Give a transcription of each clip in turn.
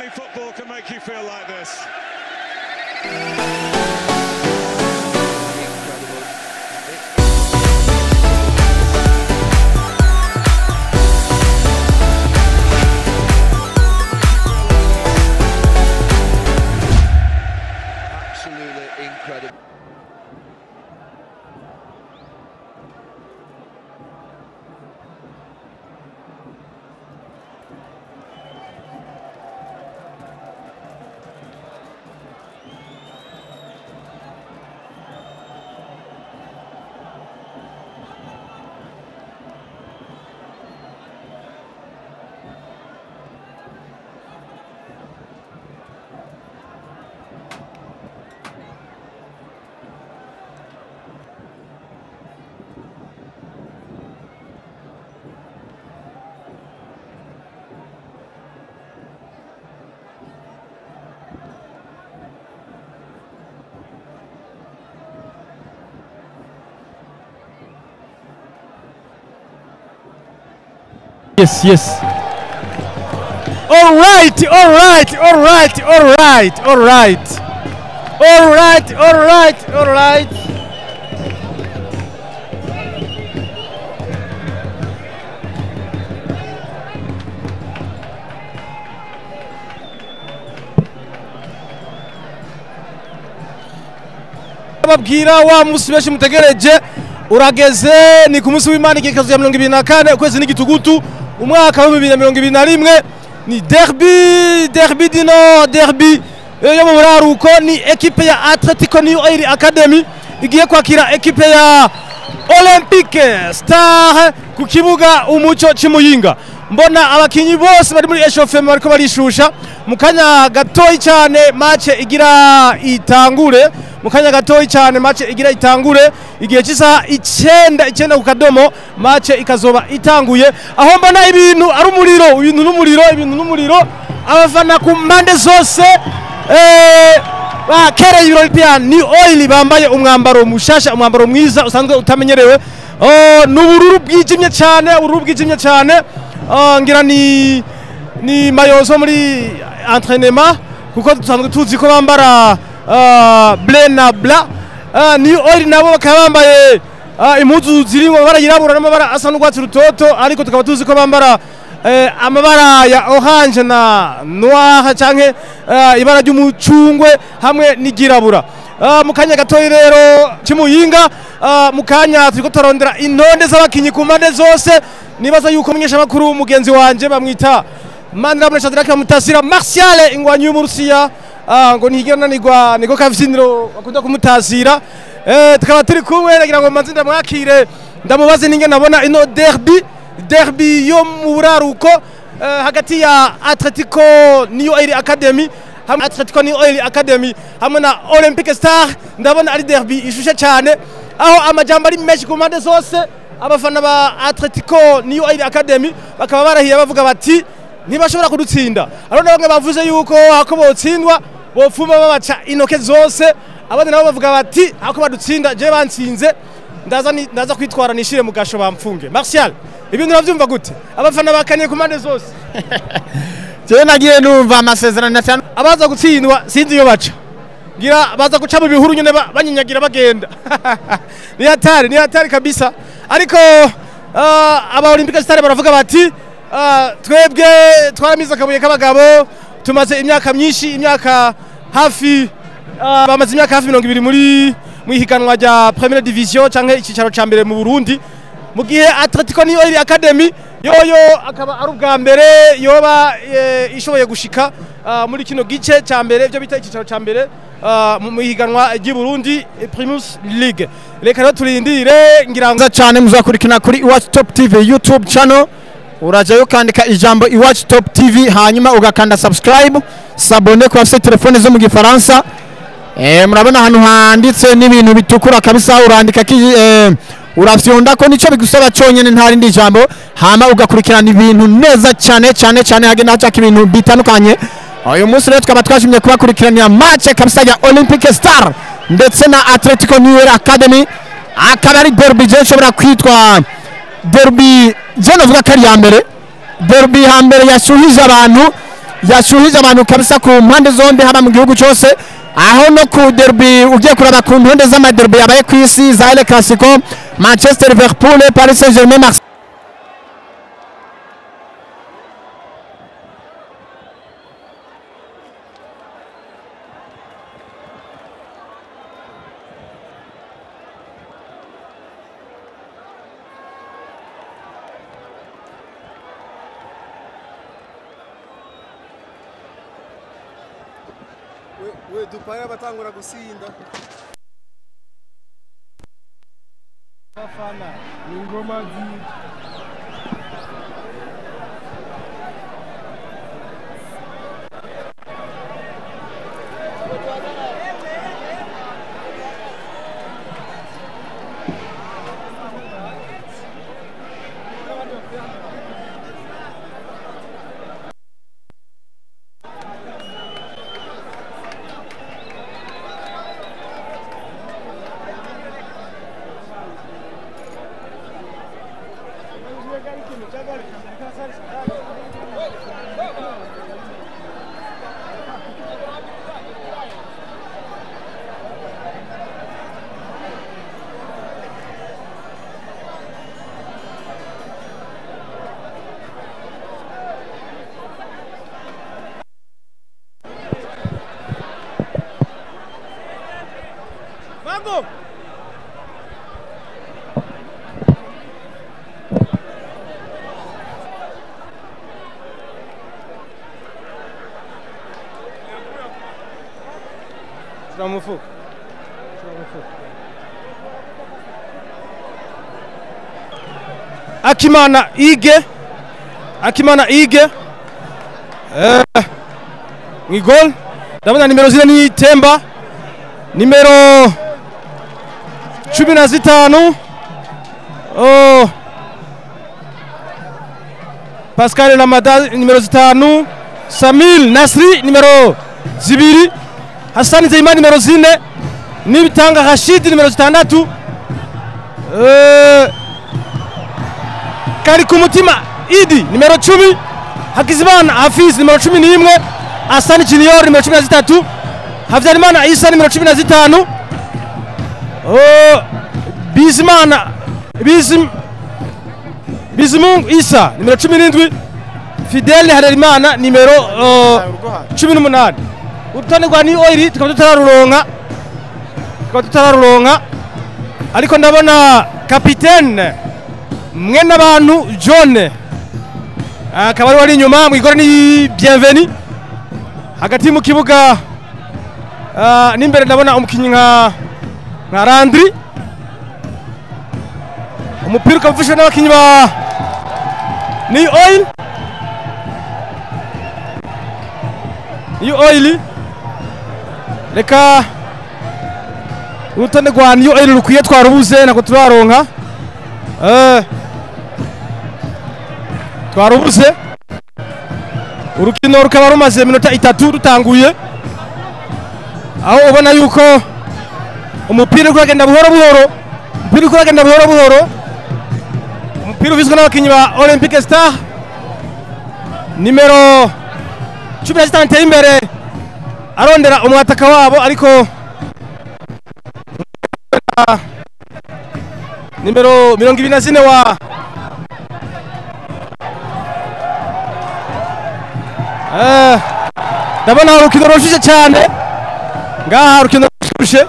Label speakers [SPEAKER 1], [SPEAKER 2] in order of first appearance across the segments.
[SPEAKER 1] only football can make you feel like this.
[SPEAKER 2] Absolutely incredible.
[SPEAKER 3] Yes, yes. All right. Babwira wa musi beshi mutegereje urageze ni ku munsi w'Imana igikazo ya 2024 ukwezi n'igitugutu umwaka wa 2021 ni derby dino derby yo mu buraruko ni equipe ya Athletico New Oil Accademie igiye kwakira equipe ya Olympique Star ku kibuga umuco Mwibuke. Mbona abakinyi bose bari muri echauffement bariko barishusha mukanya gatoyi cyane match igira itangure igihe cy'isaha 9 ku kadomo match ikazoba itanguye aho mbona ibintu ari umuriro abafana ku mpande zose bakereye ibirori pia New Oil bambaye umwambaro mushasha umwambaro mwiza usanzwe utamenyerewe n'ubururu bwijimye cyane ngira ni mayozo muri entraînement kuko dusanzwe tuzi ko bambara bleu na blanc. New Oil nabo bakaba bambaye impuzu zirimo bara yirabura n'amabara asa n'urwatsi rutoto ariko tukaba tuzi ko bambara amabara ya orange na noir canke ibara ry'umucungwe hamwe n'igirabura. Mukanya gatoyi rero Mwibuke mukanya turiko turondera intonde z'abakinyi ku mpande zose nibaza yuko menyesha makuru mugenzi wanje bamwita Murashobora mutasira Martial ingwanyi y'Umurusiya ngo ntigirananirwa niko kavyiniro bakunda kumutasira tukaba turi kumwe nagira ngo manzi ndamwakire ndamubaze ninge nabona ino derby yo mu buraruko hagati ya Athletico New Oil Accademie hamwe na Olympique Star ndabona ari derby ishushe cyane aho amajambo ari menshi ku mpande zose abafana ba Athletico New Oil Accademie bakaba barahiye bavuga bati ntibashobora kudutsinda arone bamwe bavuze yuko hako botsindwa bofuma babaca inoke zose abandi nabo bavuga bati hako badutsinda je bansinze ndaza kwitwara nishire mu gasho bamfunge. Martial ibintu navyumva gute abafana bakaniye ku mpande zose
[SPEAKER 4] je nagiye numva amasezerano cyane
[SPEAKER 3] abaza gutsindwa sinzi iyo baca ngira baza guca mu bihuru nyene banyanyagira bagenda ni hatari kabisa ariko aba Olympique Star baravuga bati twebwe twaramize akabuye k'abagabo tumaze imyaka myinshi bamaze imyaka hafi 20 muri mwihiganwa rya Première Division canke ikicaro ca mbere mu Burundi mu gihe Athletico New Oil Accademie yoyo akaba ari ubwa mbere yoba ishoboye gushika muri kino gice ca mbere byo bita ikicaro ca mbere mu mwihiganwa ry'i Burundi Primus League. Reka rero turindire ngira ngo
[SPEAKER 4] cyane muzakurikina kuri Iwacu Top TV YouTube channel urajayo ukandika ijambo Iwacu Top TV hanyuma ugakanda subscribe sabone ku afite telefone zo mu gifaransa murabona hano handitse n'ibintu bitukura kabisa urandika urafyonda ko nico bigusaba cyonyene ntari ndi jambo hama ugakurikirana ibintu neza cyane hagenda hacaka ibintu bitandukanye. Uyu munsi rero tukaba twashimye kubakurikiranira match kabisa ya Olympique Star ndetse na Athletico New Oil Accademie akaba ari derby je nshobora kwitwa derby je novuga kari ya mbere derby hambere yashuhije abantu yashuhije abantu kabisa ku mpande zombi haba mu gihugu cyose aho no ku derby ugiye kuraba ku ntonde z'amaderby yabaye ku isi za El Clasico Manchester Liverpool Paris Saint-Germain Marseille
[SPEAKER 5] we Dubai abatangura gusinda bafana ni ngoma nziza
[SPEAKER 3] Mufu. Akimana Ige mwigol ndabona nimero zine ni Temba nimero 15 Pascal Lamada nimero 5 Samil Nasri nimero 2 Hassan Zeimani nimero 4 Nibitanga Rashid nimero 6 Kari kumutima Idi nimero 10 Hakizimana Hafiz nimero 11 Hassan Junior nimero 13 Havyarimana Isa nimero 15 Bizimungu Isa nimero 17 Fidel Harerimana nimero 18 urutonde rwa New Oil tukaba tutararuronka ariko ndabona kapitene mwe n'abantu John akaba ari inyuma mwigora ni bienvenue hagati mu kibuga n'imbere ndabona umukinyi nka Randri umupira ukafasha n'abakinyi ba New Oil reka urutonde rwa New Oil rukwiye twarubuze nako turaronka twarubuze urukino rukaba rumaze minota 3 rutanguye aho ubona yuko umupira uragenda buhoro buhoro umupira uvizwe n'abakinyi ba Olympic Star nimero 16 imbere arondera umwataka wabo ariko nimero 24 wa ndabona urukino rushije cyane ngaha urukino rushije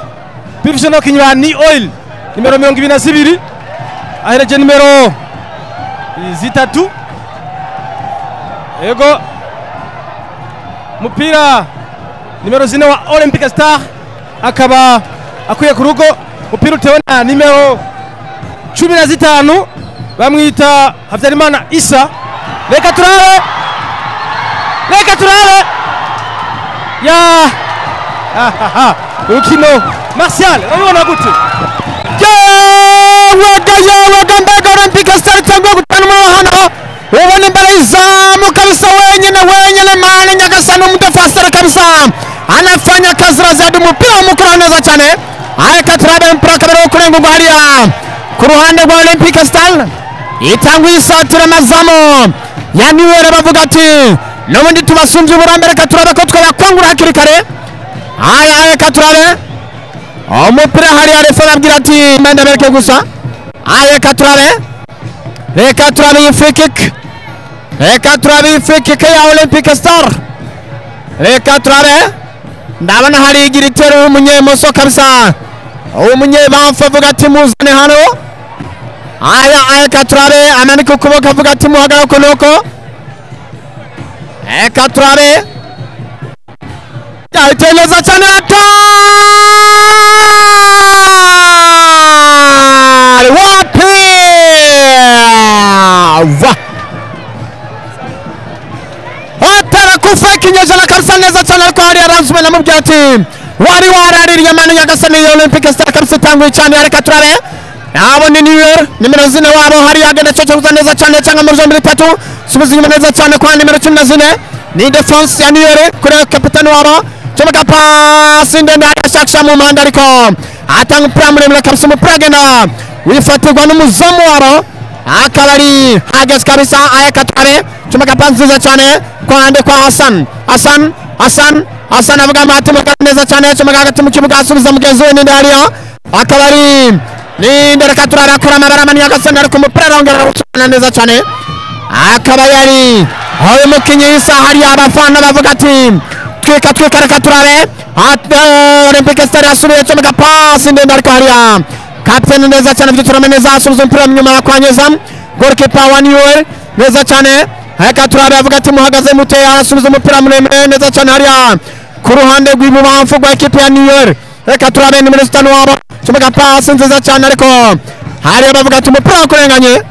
[SPEAKER 3] bifishe n'abakinyi ba New Oil nimero 22 ahereje nimero 3 yego mupira nimero 4 wa Olympic Star akaba akuye ku rugo mupira utewe na nimero 15 bamwita Havyarimana Isa reka turabe ya urukino Martial urabona gute
[SPEAKER 4] yewe gambega Olympic Star cyangwa gutana hano ubona imbere izamu kabisa wenyine mane Nyagasani umudefenseur kabisa anafanya kazi razadi umupira umukora neza cyane areka turabe mpira kabiri kurenga hariya ku ruhande rwa Olympic Star itangwa isatira amazamu ya New Oil bavuga ati n'ubundi tubasumbye uburambe reka turabe ko twabakwangura hakiri kare aya reka turabe umupira hariya refa arabwira ati mende bereke gusa aya reka turabe iyi free kick reka turabe iyi free kick ya Olympic Star reka turabe ndabona hari igiritero umunyemoso kabisa umunyebamfu avuga ati muzane hano aya reka turabe amanika ukuboko avuga ati muhagarare ukunoko reka turabe yahiteneza cyane wapi atara kufa kinyejana kabisa neza cyane ariko hari aranzwe namubwira ati wari waraririye manu Nyagasani ya Olympic Star kabisa tanguye cyane reka turabe abo ni New Year nimero zine wabo hari agenda cyo neza cyane cyangwa mu zombi bitatu subiza inyuma neza cyane kwa nimero 14 ni defense ya New Year kuri kapitani wabo chomeka pasi ndende ashakisha mu manda ariko atanga primary kabisa mu pragenda wifatirwa n'umuzamu wabo akabari hageze kabisa ayaka tare chomeka pasi nziza cyane kwa Hassan avuga amati neza cyane chomeka hagati mu kibuga asubiza mugenzi we ndende hariya akabari ni ndere katurara akora amabara mani Nyagasani ariko umupira arongera gucana neza cyane akaba yari aho mukinyi isa hari abafana bavuga ati twika reka turabe Olympic Star yasubiye chomeka pasi ndende ariko hariya kapiteni neza cyane byuturame neza asubiza umupira nyuma ya kwanyeza goalkeeper wa New Year neza cyane reka turabe avuga ati muhagaze mute asubiza umupira muremure neza cyane hariya ku ruhande rw'ibubamfu rwa equipe ya New Year reka turabe nimero 5 wabo chomeka pasi nziza cyane ariko hariya bavuga ati umupira wakurenganye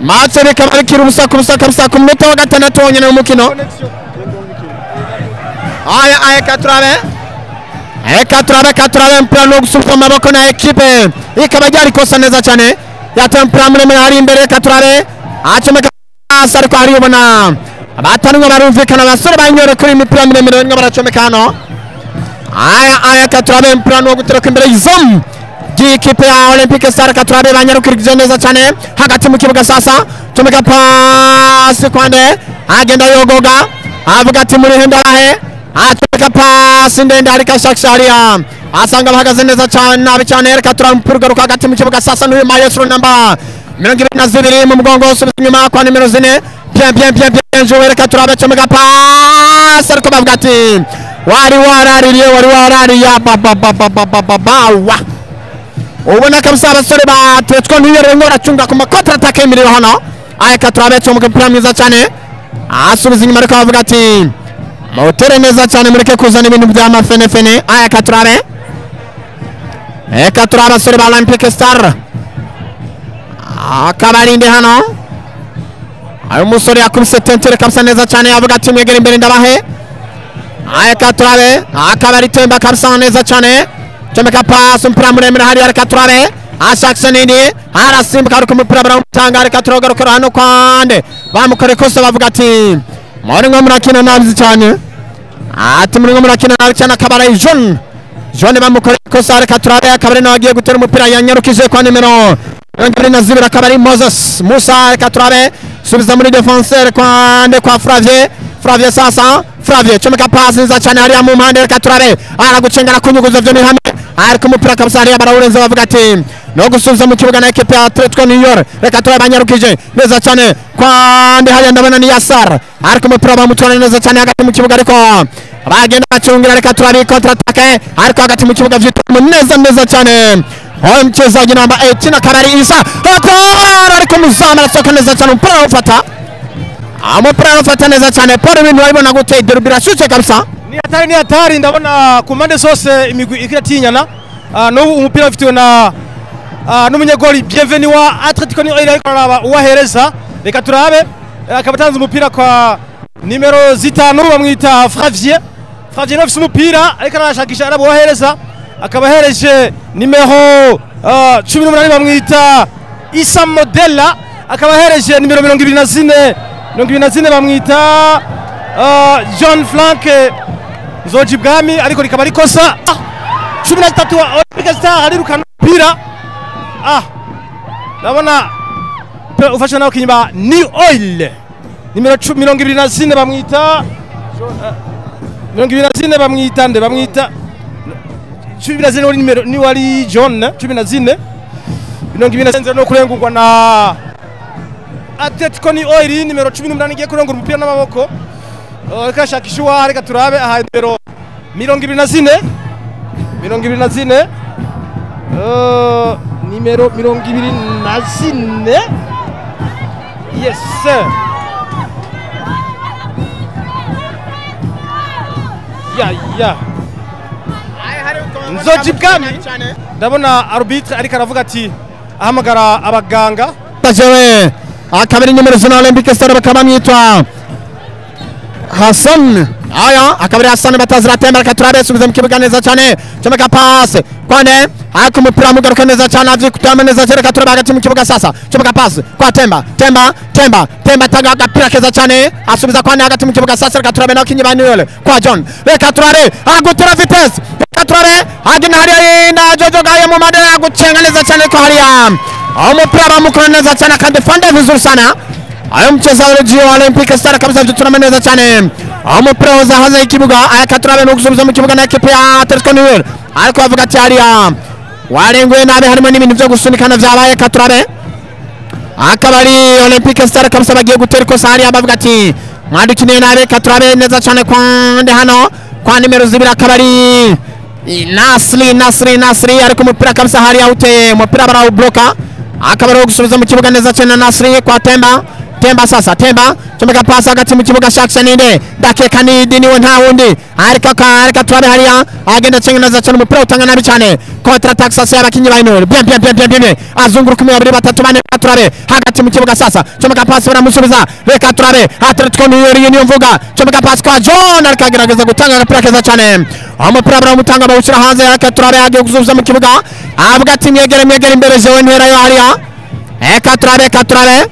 [SPEAKER 4] match bikaba bikira ubusa kabisa ku minota wa gatandatu wonyine umukino aya katurabe mpira no gusuka amaboko na equipe ikaba ryari kosa neza cyane yatempera muremure hari imbere katurabe acomeka pasi ariko hari ubona abatanwa barumvikana abasore banyore kuri imipira miremire ngo baracomeka hano aya katurabe mpira no gutereka imbere y'izom ikipe ya Olympic Star katurabe banyarukirije neza cyane hagati mu kibuga sasa chomeka pasi kwande agenda yogoga avuga ati muri hendarahe achomeka pasi ndende ariko shakisharia asanga bahagaze neza cyane nabi cyane reka turampurgaruka hagati mu kibuga sasa n'uyu maestro namba 22 mu mugongo nyuma kwa nimero 4 bien joué reka turabe chomeka pasi ariko bavuga ati wari warariye wa ubona kabisa abasore ba Athletico New Oil baracunga ku makontra attack imiriro hano ayaka turabe chomeka mpira mwiza cyane asubiza inyuma ariko bavuga ati motere neza cyane mureke kuzana ibintu bya mafene ayaka turabe abasore ba Olympic Star akabarinde hano ayo musore yakubise tentere kabisa neza cyane avuga ati mwegere imbere ndabahe ayaka turabe akabari temba kabisa neza cyane chomeka pasi mpira muremure hariya reka turabe ashakisha nini arasimbuka ariko umupira baramutanga reka turagaruka hano kwande bamukore kosa bavuga ati muri ngo murakina nabi cyane ati muri ngo murakina nabi cyane akabara John bamukore kosa reka turabe akabari nawe agiye gutera umupira yanyarukije kwa nimero 22 akabari Musa reka turabe subiza muri defenseur kwande kwa Flavie sasa Flavie chomeka pasi nza cyane hariya mu mpande reka turabe aragucengera kunyuguza byo mihame ariko umupira kabisa hariya barawurenza bavuga ati no gusubiza mu kibuga na equipe ya Athletico New Oil reka turabe banyarukije neza cyane kwande hariya ndabona ni Yasar ariko umupira bamutwara neza cyane hagati mu kibuga ariko bagenda bacungira reka turabe kontra attack ariko hagati mu kibuga vyitwa neza cyane mchezaji namba 18 akabari Isa ariko muzama arasoka neza cyane umupira ufata neza cyane pore ibintu baribona gute derby rashutse kabisa
[SPEAKER 3] ni hatari ndabona ku mpande zose imigwi ikiratinyana n'ubu umupira ufitiwe na n'umunyegoli bienvenue wa Athletico New Oil araba uwahereza reka turabe akabatanze umupira kwa nimero 5 bamwita Flavie n'ofisi umupira ariko arashakisha araba uwahereza akabahereje nimero 18 bamwita Isa Modella akabahereje nimero 24 bamwita John Flank Zoji Bwami ariko rikaba rikosa 13 wa Olympic Star ariruka mpira ndabona ufasha nawe kinyuma New Oil nimero 24 bamwita 24 bamwita nde bamwita 24 wari nimero ni wari John 14 24 no kurengurwa na Athletico New Oil nimero 18 igiye kurengura umupira n'amaboko reka shakishwa reka turabe aha nimero 24 nimero 24 yes sir ya nzoji bwami ndabona arbitre ariko aravuga ati ahamagara abaganga
[SPEAKER 4] tajewe akabiri nimero zina Olympique Stade bakaba mwitwa Hassan aya akabiri Hassan batazira temba katurabe subiza mu kibuga neza cyane cyomeka pass kwane ako mupira mugaruka neza cyane azi kutama neza cyane katurabe hagati mu kibuga sasa cyomeka pass kwa temba taga agapira keza cyane asubiza kwane hagati mu kibuga sasa katurabe na kinyi banuyole kwa John reka turabe agutera vitesse katurabe agina hariya na Jojo gaye mu madera gucenga neza cyane kwa hariya umupira bamukora neza cyane kandi fanda vizuri sana ayo mchezaji wa Olympique Stade kabisa tunameneza cyane umupira uzahaza ikibuga ayakaturabe no gusubiza mu kibuga na equipe ya Athletico New Oil ariko avuga ati hariya warenguye nabe harimo n'ibintu byo gusunikana byabaye katurabe akabari Olympique Stade kabisa bagiye gutera ikosa hariya bavuga ati mwadukiniye nabe katurabe neza cyane kwande hano kwa nimero 2 akabari Nasri ariko umupira kabisa hariya uteye umupira barawubloka akabari gusubiza mu kibuga neza cyane Nasri kwa Temba sasa Temba chomeka pasa hagati mu kibuga Jackson inde dakeka ni niwe nta wundi ariko turabe hariya agenda cengeneza cyane umupira utanga nabi cyane contre attack sasa y'abakinyi ba Inor bien azunguruka 2-3 turabe hagati mu kibuga sasa chomeka pasa baramusubiza reka turabe Athletico New Oil niyo mvuga chomeka pasa kwa John arikagerageza gutanga agapira keza cyane umupira baramutanga bawushira hanze reka turabe agiye gusubiza mu kibuga avuga ati mwegere imbere jewe ntera yo hariya reka turabe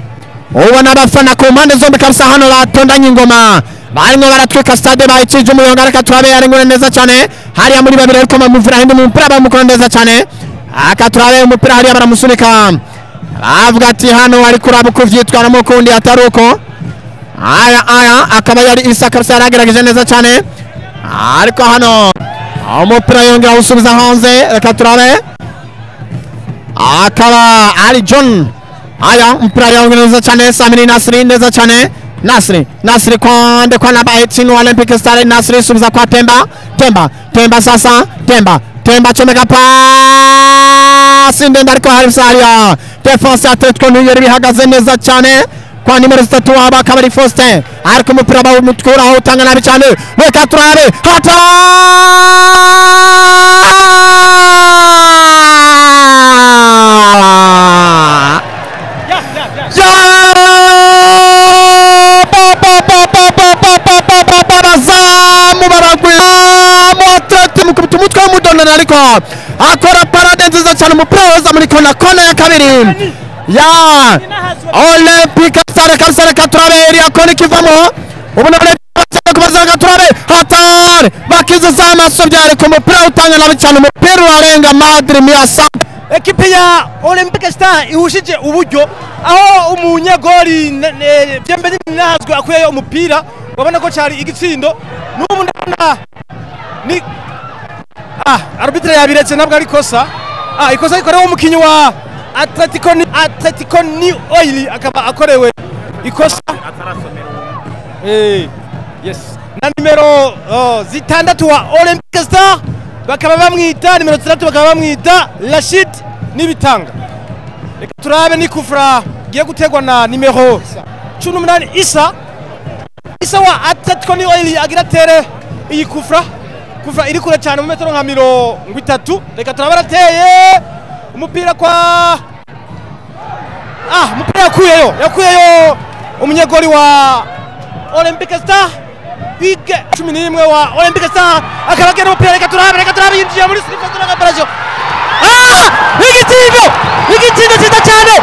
[SPEAKER 4] ubona abafana ku mpande zombi kabisa hano batondanye ingoma barimo baratwika stade bayicije umuyonga reka turabe yarengura neza cyane hariya muri babiri ariko bamuvura hindi mu mupira bamukora neza cyane akaturabe umupira hariya baramusunika avuga ati hano ari kuraba uko vyitwaramo kundi atari uko aya akaba yari Isa kabisa yaragerageje neza cyane ariko hano umupira yongera usubiza hanze reka turabe akaba ari John aya mpira yongeza cyane Samiri Nasri neza cyane Nasri kwande kwa naba 18 wa Olympique Stade Nasri subiza kwa Temba sasa Temba chomeka pass ndenda ariko harisa hariya defense ya Athletico New Oil bihagaze neza cyane kwa nimero 3 aba kabari Faustin ariko umupira bawumutwura aho utanga nabi cyane reka turabe hata ariko akora parade nziza cyane umupira waza muri kona ya kabiri ya Olympique Stade kabisa reka turabe iriya kona ikivamo ubona kubazaga turabe hatar bakiza amaso byari ku mupira utanga nabi cyane umupira warenga Madrid miasa
[SPEAKER 3] ekipe ya Olympique Stade ihushije uburyo aho umunyagori byembere nazwe akuye umupira wabona ko cyari igitsindo n'ubu ndabona ni arbitre yabiretse nabwo ari kosa ikosa ikorewe umukinyi wa Athletico New Oil akaba akorewe ikosa yes na nimero 6 wa Olympique Stade bakaba bamwita nimero 3 bakaba bamwita Rashid nibitanga reka turabe ni kufra giye gutegwa na nimero 18 Isa wa Athletico New Oil agira tere iyi kufra iri kure cyane mu metero nka 30 reka turaba rateye umupira kwa umupira yakuyeyo umunyegori wa Olympique Stade bige 11 wa Olympique Stade akabagera umupira reka turabe yinjiye muri sifo na operation igitindo cyiza cyane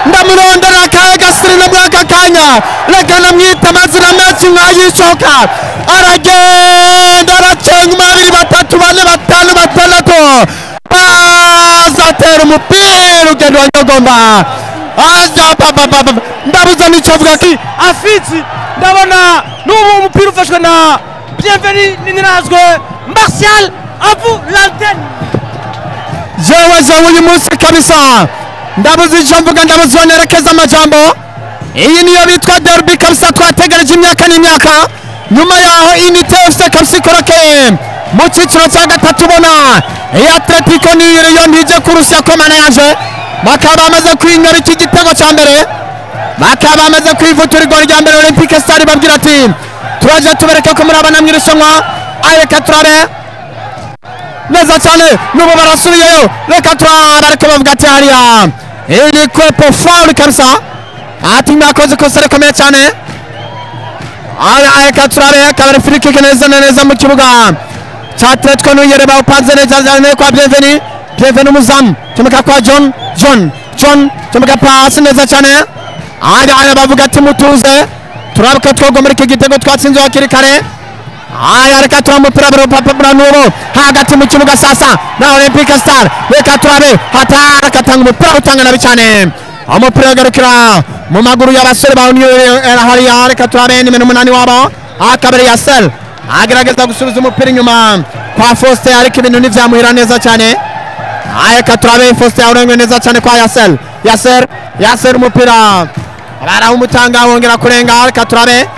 [SPEAKER 4] ndamurondera kaye Gasore na bwaka kanya reka namwita amazina menshi nkayishoka aragenda aracenga 2 3 4 5 6 azatera umupira ugenda wanyogomba ndabuza nicyo avuga ki
[SPEAKER 3] afitsi ndabona n'ubu umupira ufashwe na Bienveni ninazwe Martial avu l'antenne
[SPEAKER 4] jewe uyu munsi kabisa ndabuze icyo mvuga ndabuze nerekeza amajambo iyi niyo bitwa derby kabisa twategereje imyaka n'imyaka nyuma yaho Unité FC kabisa ikorokeye mu cyiciro cya gatatu ubona Athletico New Oil yombi ije kurusha komana yaje bakaba bamaze kwinywera iki gitego cya mbere bakaba bamaze kwivutura igori rya mbere Olympique Star babwira ati turaje tubereke ko muri abana mwirushanwa areka turabe neza cyane nubu barasubiyeyo reka turabe ariko bavuga ati hariya ili kwepo foul kabisa ati mwakoze kosa rikomeye cyane areka turabe kabari free kick neza mu kibuga cha Athletico New Oil bawupanze neza cyane kwa Bienveni umuzamu tumeka kwa John tumeka pass neza cyane aya bavuga ati mutuze turabuka twogomera iki gitego twatsinze hakiri kare reka turamupira baro nubo hagati mu kibuga sasa na Olympique Star reka turabe hatara katanga umupira utanga nabi cyane umupira ugarukira mu maguru y'abasore ba New Oil hariya reka turabe nimero 8 wabo akabari Yasel agerageza gusubiza umupira inyuma kwa Faustin ariko ibintu nivyamuhira neza cyane reka turabe Faustin urengwe neza cyane kwa Yasel umupira abara umutanga wongera kurenga reka turabe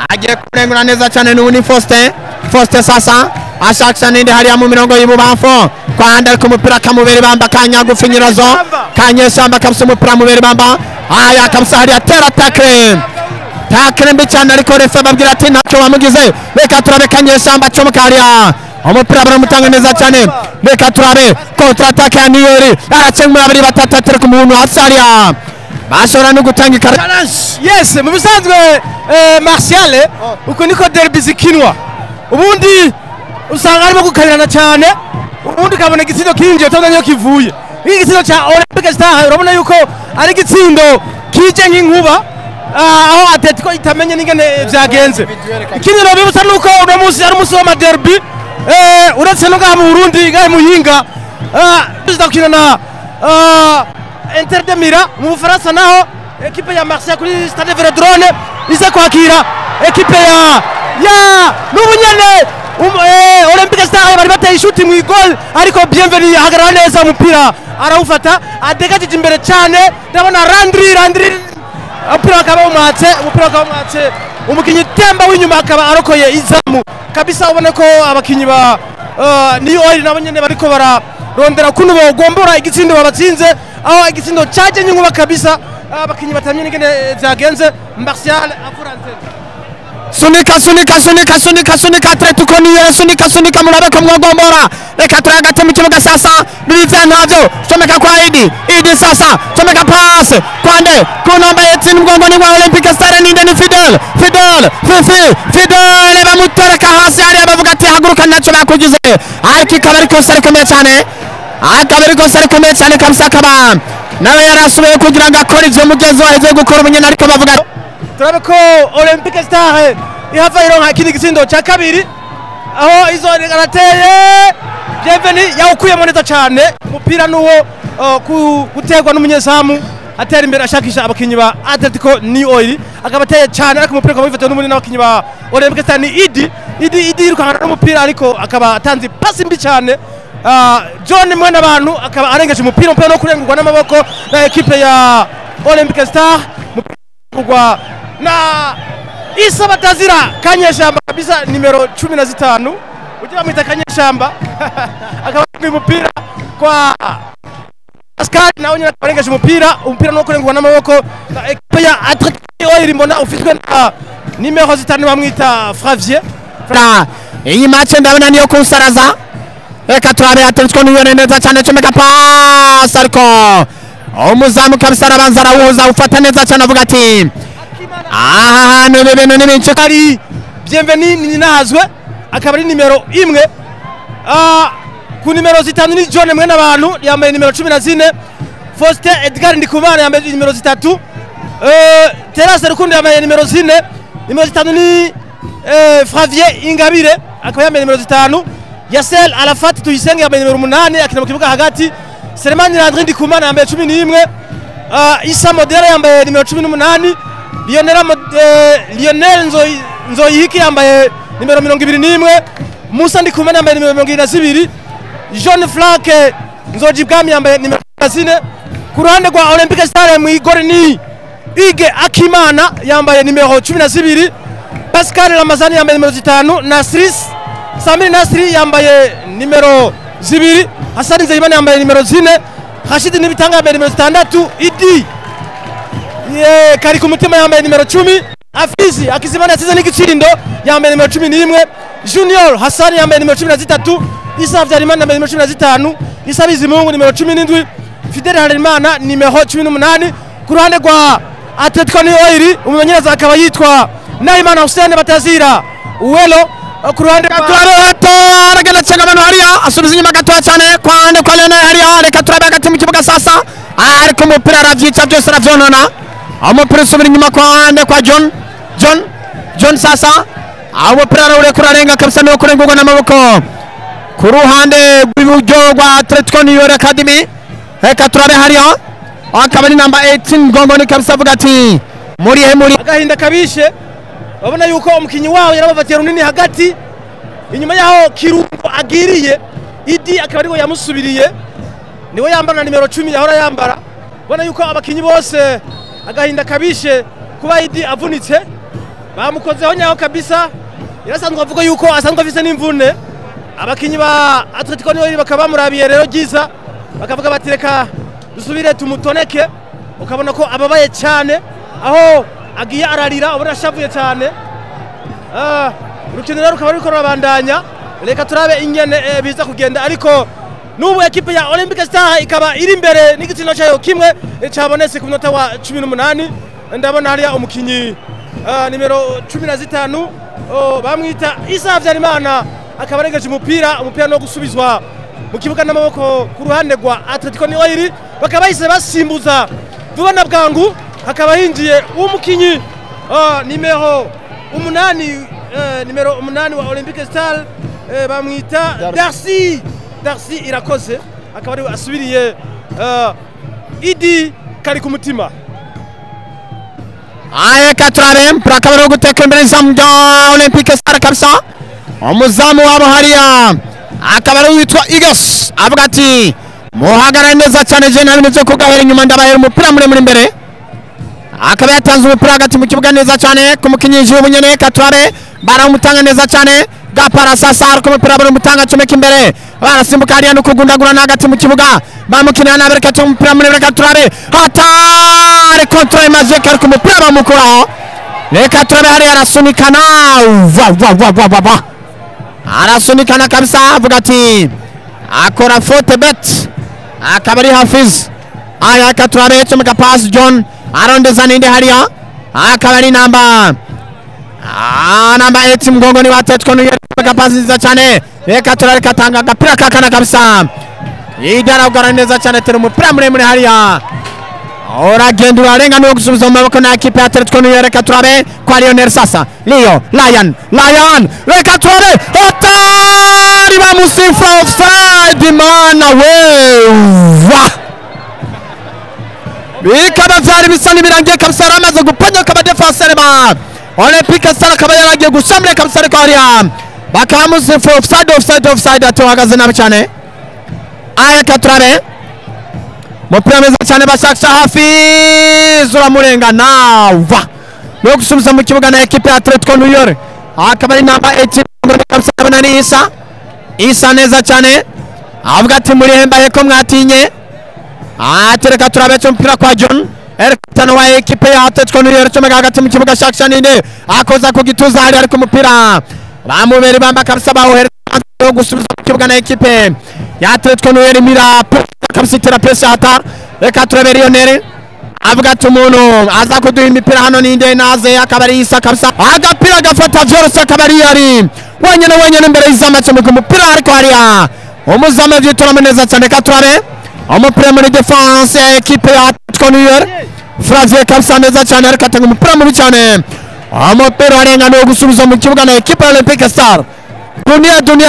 [SPEAKER 4] agiye kurengura neza cyane n'ubu ni Faustin sasa ashakisha ninde hariya mu mirongo y'ibubamfo kwa handa ku mupira kamubera bamba kanya gufinyirazo kanyeshamba kabisa umupira mubera bamba kabisa hariya tera takre mbi cyane ariko refa babwira ati ntacyo wamugize reka turabe kanyeshamba cyo hariya umupira baramutanga neza cyane reka turabe kontra attaque ya New Oil aracengura 2 3 atera ku muntu hasi hariya bashobora no gutanga
[SPEAKER 3] challenge yes mu bisanzwe Martial uko niko derby zikinwa ubundi usanga arimo gukanirana cyane ubundi kabone igitsindo kinje utabonye kivuye igitsindo cya Olympique Star urabona yuko ari igitsindo kije nk'inkuba aho Athletico itamenye n'ingene byagenze ikindi no bibusa nuko uno munsi ari umunsi wa derby uretse no ngaha mu Burundi ngahe muhinga tuzakina na Inter de Mira mu Bufaransa naho equipe ya Marseille kuri Stade Vélodrome iza kwakira equipe ya n'ubunyane Olympique Star bari bateye ishuti mu igol ariko Bienveni ahagarara neza umupira arawufata adegajije imbere cyane ndabona Landry umupira akaba umwatse umukinyi temba w'inyuma akaba arokoye izamu kabisa ubone ko abakinyi ba New Oil nabo nyene bariko bararondera kuno bogombora igitsindo babatsinze aho igitsindo cyaje nyunguba kabisa abakinyi batamye n'ingene byagenze Martial afuranze
[SPEAKER 4] sunika Athletico New Oil sunika murabe ko mwagombora reka turagate mu kibuga sasa bize ntavyo someka kwa Idi sasa someka pass kwande kunomba yetsin mgongo ni wa Olympique Star ninde ni Fidel bamutereka hasi ari abavuga ati haguruka naco bakugize ariko kabari ko sare komeye cyane kabisa kaba nawe yarasubiye kugira ngo akore ivyo mugenzi waje gukora ubunyene ariko bavuga
[SPEAKER 3] turabe ko Olympique Star ihava ironka ikindi gitsindo cya kabiri aho izo arateye Bienveni yawukuyemo neza cyane umupira nuwo gutegwa n'umunyezamu atera imbere ashakisha abakinyi ba Athletico New Oil akaba ateye cyane ariko umupira akaba wifatira n'umunini n'abakinyi ba Olympique Star ni Idi yirukankana n'umupira ariko akaba atanze pasi mbi cyane John mwene abantu akaba arengeje umupira no kurengurwa n'amaboko na equipe ya Olympique Star umupira na Isa Batazira Kanyeshamba kabisa nimero 15 ugira mwita Kanyeshamba akaba umupira kwa Pascal nawe nyina arengeje umupira no kurengurwa n'amaboko na equipe ya Athletico Oil mbona ufitwe na nimero 5 bamwita Fravier
[SPEAKER 4] iyi match ndabona niyo kunsaraza reka turabe Athletico New Oil neza cyane comeka pass ariko umuzamu kabisa arabanza arawuza ufata neza cyane avuga ati aha n'ibintu n'ibintu
[SPEAKER 3] ari bienveni ninazwe akaba ari nimero imwe ku nimero zitanu ni John mwene abantu yambaye nimero 14 Faustin Edgar Ndikumana yambaye nimero 3 Terase Rukundo yambaye nimero 4 nimero 5 ni Flavier Ingabire akaba yambaye nimero 5 Yasel Alafat Tuyisenge yambaye nimero 8 akina mu kibuga hagati Selemani Landry Ndikumana yambaye 11 Isa Modera yambaye nimero 18 Lionel Nzoyihiki yambaye nimero 21 Musa Ndikumana yambaye nimero 22 Jean Frank Nzojibwami yambaye nimero 4 ku ruhande rwa Olympique Stars mu igore ni Ige Akimana yambaye nimero 12 Pascal Ramazani yambaye nimero 5 Nasris Samir Nasri yambaye nimero 2 Hassan Nzeyimana yambaye nimero 4 Rashid Nibitanga yambaye nimero 6 Idi kari ku mutima yambaye nimero 10 Afizi Akizimana yasize n'igitsindo yambaye nimero 11 Junior Hassan yambaye nimero 13 Isa Vyarimana yambaye nimero 15 Isa Bizimungu nimero 17 Fidel Harerimana nimero 18 ku ruhande rwa Athletico New Oil umumenyereza akaba yitwa Naimana Hussein Batazira Uwelo ku ruhande
[SPEAKER 4] rwa aragenda cenga abantu hariya asubiza inyuma gatoya cyane kwande kwa Lionel hariya reka turabe hagati mu kibuga sasa ariko umupira aravyica byose aravyonona umupira usubira inyuma kwande kwa John sasa umupira arawure kurarenga kabisa no kurengurwa n'amaboko ku ruhande rw'iburyo rwa Athletico New Oil Accademie reka turabe hariya akaba ari number 18 ngongoni kabisa avuga ati muri
[SPEAKER 3] agahinda kabishe babona yuko umukinyi wawe yarabafatiye runini hagati inyuma yaho Kirungo agiriye Idi akaba ariwe yamusubiriye niwe yambara nimero 10 yahora yambara bona yuko abakinyi bose agahinda kabishe kuba Idi avunitse bamukozeho nyaho kabisa irasanzwe avuga yuko asanzwe afise n'imvune abakinyi ba Athletico New Oil bakaba murabiye rero giza bakavuga bati reka dusubire tumutoneke ukabona ko ababaye cyane aho agiye ararira ubona ashavuye cyane urukino rero rukaba ruriko rurabandanya reka turabe ingene biza kugenda ariko n'ubu ekipe ya Olympique Stars ikaba iri imbere n'igitsina cyayo kimwe cyabonetse ku minota wa 18 ndabona hariya umukinyi nimero 15 bamwita Isa Vyarimana akaba arengeje umupira no gusubizwa mu kibuga n'amaboko ku ruhande rwa Athletico New Oil bakaba bahise basimbuza vuba na bwangu hakaba hinjiye umukinyi nimero 8 wa Olympique Stars bamwita Darcy irakoze akaba ari asubiriye Idi kari ku mutima
[SPEAKER 4] katurabe akaba ari guteka imbere izamu rya Olympique Stars kabisa umuzamu wabo hariya akaba ari witwa Igas avuga ati muhagarare neza cyane je nta bintu byo kugahera inyuma ndabahera umupira muremure imbere akaba yatanze umupira hagati mu kibuga neza cyane ku mukinyiji w'ubunyene katurabe baramutanga neza cyane gapara sasa ariko umupira baramutanga comeka imbere barasimbuka hariya no kugundagura hagati mu kibuga bamukinira nabereka cyo umupira muremure katurabe hatari control magique ariko umupira bamukuraho reka turabe hariya arasunikana arasunikana kabisa avuga ati akora faute bet akaba ari Hafiz aya turabe comeka pass John arondeza ninde hariya akaba ari namba 8 mgongo ni wa Athletico New Oil pass nziza cyane reka turabe katanga agapira kakana kabisa idara ugaraneza cyane tera umupira muremure hariya uragenda urarenga no gusubiza mu maboko na equipe ya Athletico New Oil reka turabe kwa Lionel sasa Lion reka turabe atari bamusifa offside mana wewa bikaba vyari bisa n'ibirangiye kabisa aramaze gupanyoka abadefenseur ba Olympique Stars akaba yaragiye gusamira kabisa ariko hariya bakaba bamusifa offside atuhagaze nabi cyane reka turabe mupira meza cyane bashakisha Hafiz uramurengana no gusubiza mu kibuga na equipe ya Athletico New Oil akaba ari namba 18 kabisa ni Isa neza cyane avuga ati muri hembaye ko mwatinye atereka turabe cyo mpira kwa John Erkatano wa equipe ya Athletico New Oil comeka hagati mu kibuga shakisha ninde akoza ku gituza hari ariko umupira bamubere bamba kabisa bawohereza yo gusubiza mu kibuga na ekipe ya Athletico New Oil mira kabisitira pesa hata reka turebe Lionel avuga ati umuntu aza kuduha imipira hano ninde naze akabari isa kabisa agapira gafata Jorose akabari yari wenyene imbere y'izamace mu kumupira ariko hariya umuzame vyitura neza cyane katurabe umupira muri defense ya ekipe ya Athletico New Oil Flavie kabisa neza cyane ariko atanga umupira mubi cyane umupira warenga no gusubiza mu kibuga na ekipe ya Olympic Star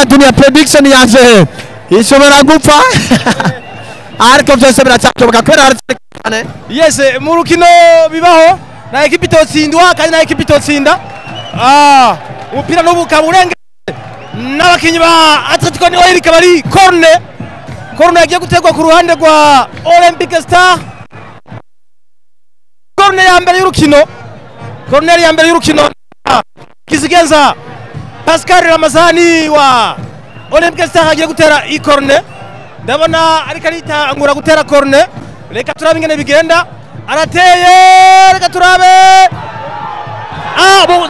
[SPEAKER 4] dunia prediction yaje ishobora gupfa ariko byose biracyashoboka kubera cyane
[SPEAKER 3] yes mu rukino bibaho na ekipe itotsindwa kandi na ekipe itotsinda umupira n'ubu kaburenga n'abakinyi ba Athletico New Oil kabari corner yagiye gutegwa ku ruhande rwa Olympic Star corner ya mbere y'urukino Kizigenza Pascal Ramazani wa Olympic Star agiye gutera i corner ndabona ariko aritangura gutera corner reka turabe ingene bigenda arateye reka turabe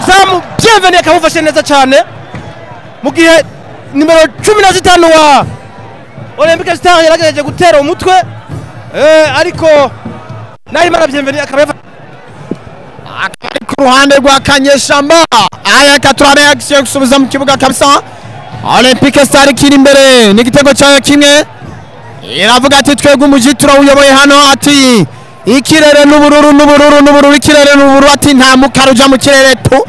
[SPEAKER 3] zamu bienvenue akabufashe neza cyane mu gihe nimero 15 wa Olympic Star yaragerageje gutera umutwe ariko Nahimana bienvenue akaba
[SPEAKER 4] ku ruhande rwa Kanyeshamba aya katurabe action gusubiza mu kibuga kabisa Olympic Star kiri imbere n'igitego cyayo kimwe iravuga ati twebwe umuji turawuyoboye hano ati ikirere n'ubururu ikirere n'ubururu ati nta mukaruja mu kirere tu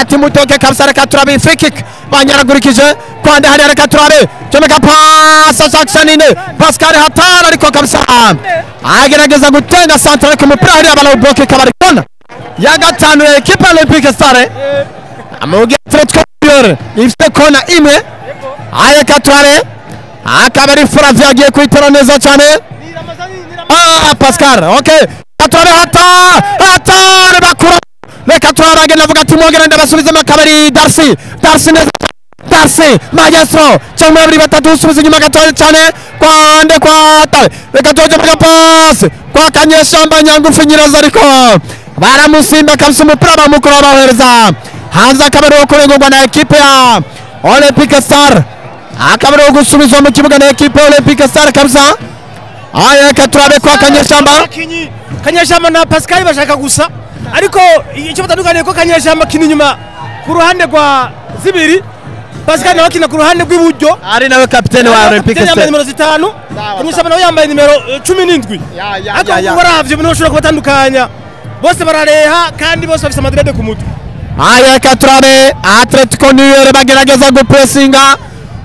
[SPEAKER 4] ati mutoke kabisa reka turabe free kick banyaragurikije kwande hari reka turabe cyomeka pasa Saxonine Pascal hatara ariko kabisa agerageza gutenga centre ku mupira hari abana bloke kabari kona ya gatanu ya equipe Olympic Star amuge Athletico ifite kona imwe aya katurabe akabari Flavie agiye kwitera neza cyane Pascal okay katurabe hatara bakura reka turabe navuga ati mwogera ndabasubiza makabari Darcy neza Darcy Maestro cyangwa bari batatu usubiza inyuma gatoya cyane kwande kwata reka toje mu pass kwa Kanyeshamba nyangufu nyiraza ariko baramusimba kabisa umupira bamukora bahereza hanze akabari wo kurengwa na equipe ya Olympic Star akabari wo gusubiza mu kibuga na equipe Olympic Star kabisa aya katurabe kwa
[SPEAKER 3] Kanyeshamba na Pascal bashaka gusa ariko icyo batandukaniye ko Kanyeshamba kini nyuma ku ruhande rwa zibiri Pascal nawe kina ku ruhande rw'iburyo
[SPEAKER 4] ari nawe kapiteni wa Olympic Star
[SPEAKER 3] yambaye nimero 5 Kanyeshamba nawe yambaye nimero 17 ariko baravye bino bashobora kubatandukanya bose barareha kandi bose bafite amadrede ku mutwe
[SPEAKER 4] aya katurabe Athletico New Oil bagerageza gupressinga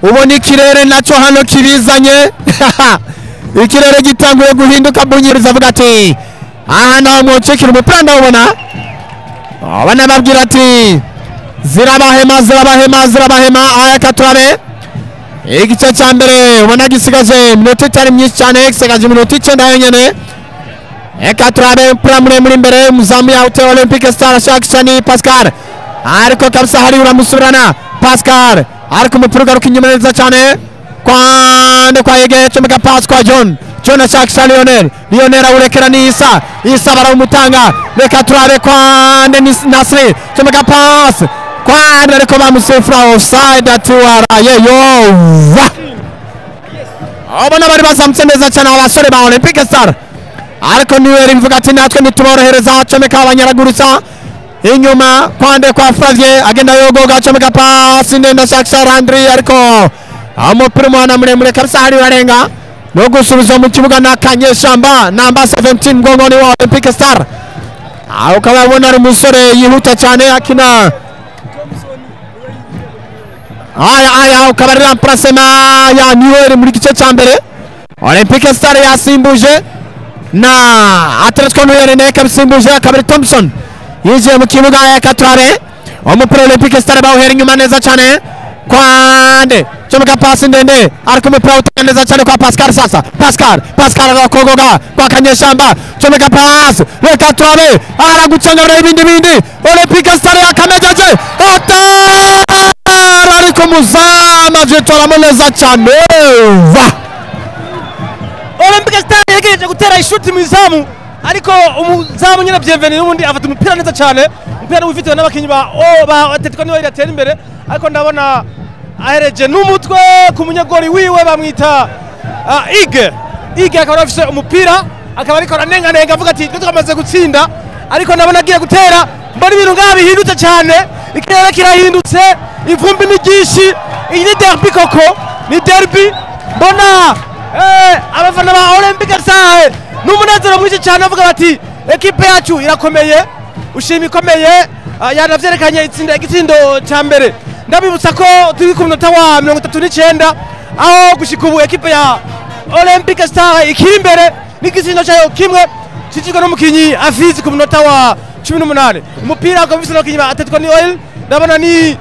[SPEAKER 4] ubona ikirere naco hano kibizanye ikirere gitanguye guhinduka bunyiriza avuga ati aha naho mwocekira umupira ndabona abana babwira ati zirabahema aya katurabe igice cya mbere ubona gisigaje iminota itari myinshi cyane gisigaje iminota 9 yonyene katurabe umupira muremure imbere umuzamu ya Olympic Star ashakisha ni Pascal ariko kabisa hari uramusubirana Pascal ariko umupira ugaruka inyuma neza cyane kwande kwa yege chomeka pass kwa John ashakisha Lionel awurekera ni Isa barawumutanga reka turabe kwande Nasri chomeka pass kwande ariko bamusefra offside atuwarayeyo abona bari bazamutse neza cyane abasore ba Olympic Star ariko niwe rimvuga ati natwe nituborohereza chomeka abanyaragurutsa inyuma kwande kwa Flavie agenda yogoga chomeka pass ndenda shakisha Landry ariko umupira mwana muremure kabisa hari urarenga no gusubiza mu kibuga na Kanyeshamba namba 17 mgongoni wa Olympic Star ukababona ari umusore yihuta cyane akina aya ukabarira remplacement ya New Oil muri gice cya mbere Olympic Star yasimbuje na Athletico New Oil kabisimbuje akabari Thompson yinjiye mu kibuga ya katurabe umupira Olympic Star bawuhera inyuma neza cyane kwande chomeka pasi ndende ariko umupira utaneza cyane kwa Pascal sasa Pascal arakogoga kwa Kanyeshamba chomeka pasi reka turabe aragucanga ibindi Olympic Star yakamejeje ariko muzama jetora moneza cyane
[SPEAKER 3] Olympic Star yegereje gutera ishuti mu izamu ariko umuzamu nyine bienvenue n'ubundi afata umupira neza cyane umupira wifitiwe n'abakinyi ba Athletico New Oil atera imbere ariko ndabona ahereje n'umutwe ku munyagori wiwe bamwita Ige akaba afise umupira akaba ariko aranenganenga avuga ati twamaze gutsinda ariko nabona agiye gutera mbona ibintu ngaha bihindutse cyane ikirere kirahindutse ivumbi ni ryinshi iyi ni derby koko ni derby mbona abafana ba Olympique Stars n'umunezero mwinshi cyane avuga bati ekipe yacu irakomeye ushima ikomeye yanavyerekanye igitsindo cya mbere ndabibutsa ko turi ku munota wa 39 aho gushika ubu ekipe ya Olympique Stars ikiri imbere n'igitsindo cyayo kimwe kijijwe n'umukinyi Afizi ku munota wa 18 umupira ukabisa n'umukinyi ba Athletico New Oil ndabona ni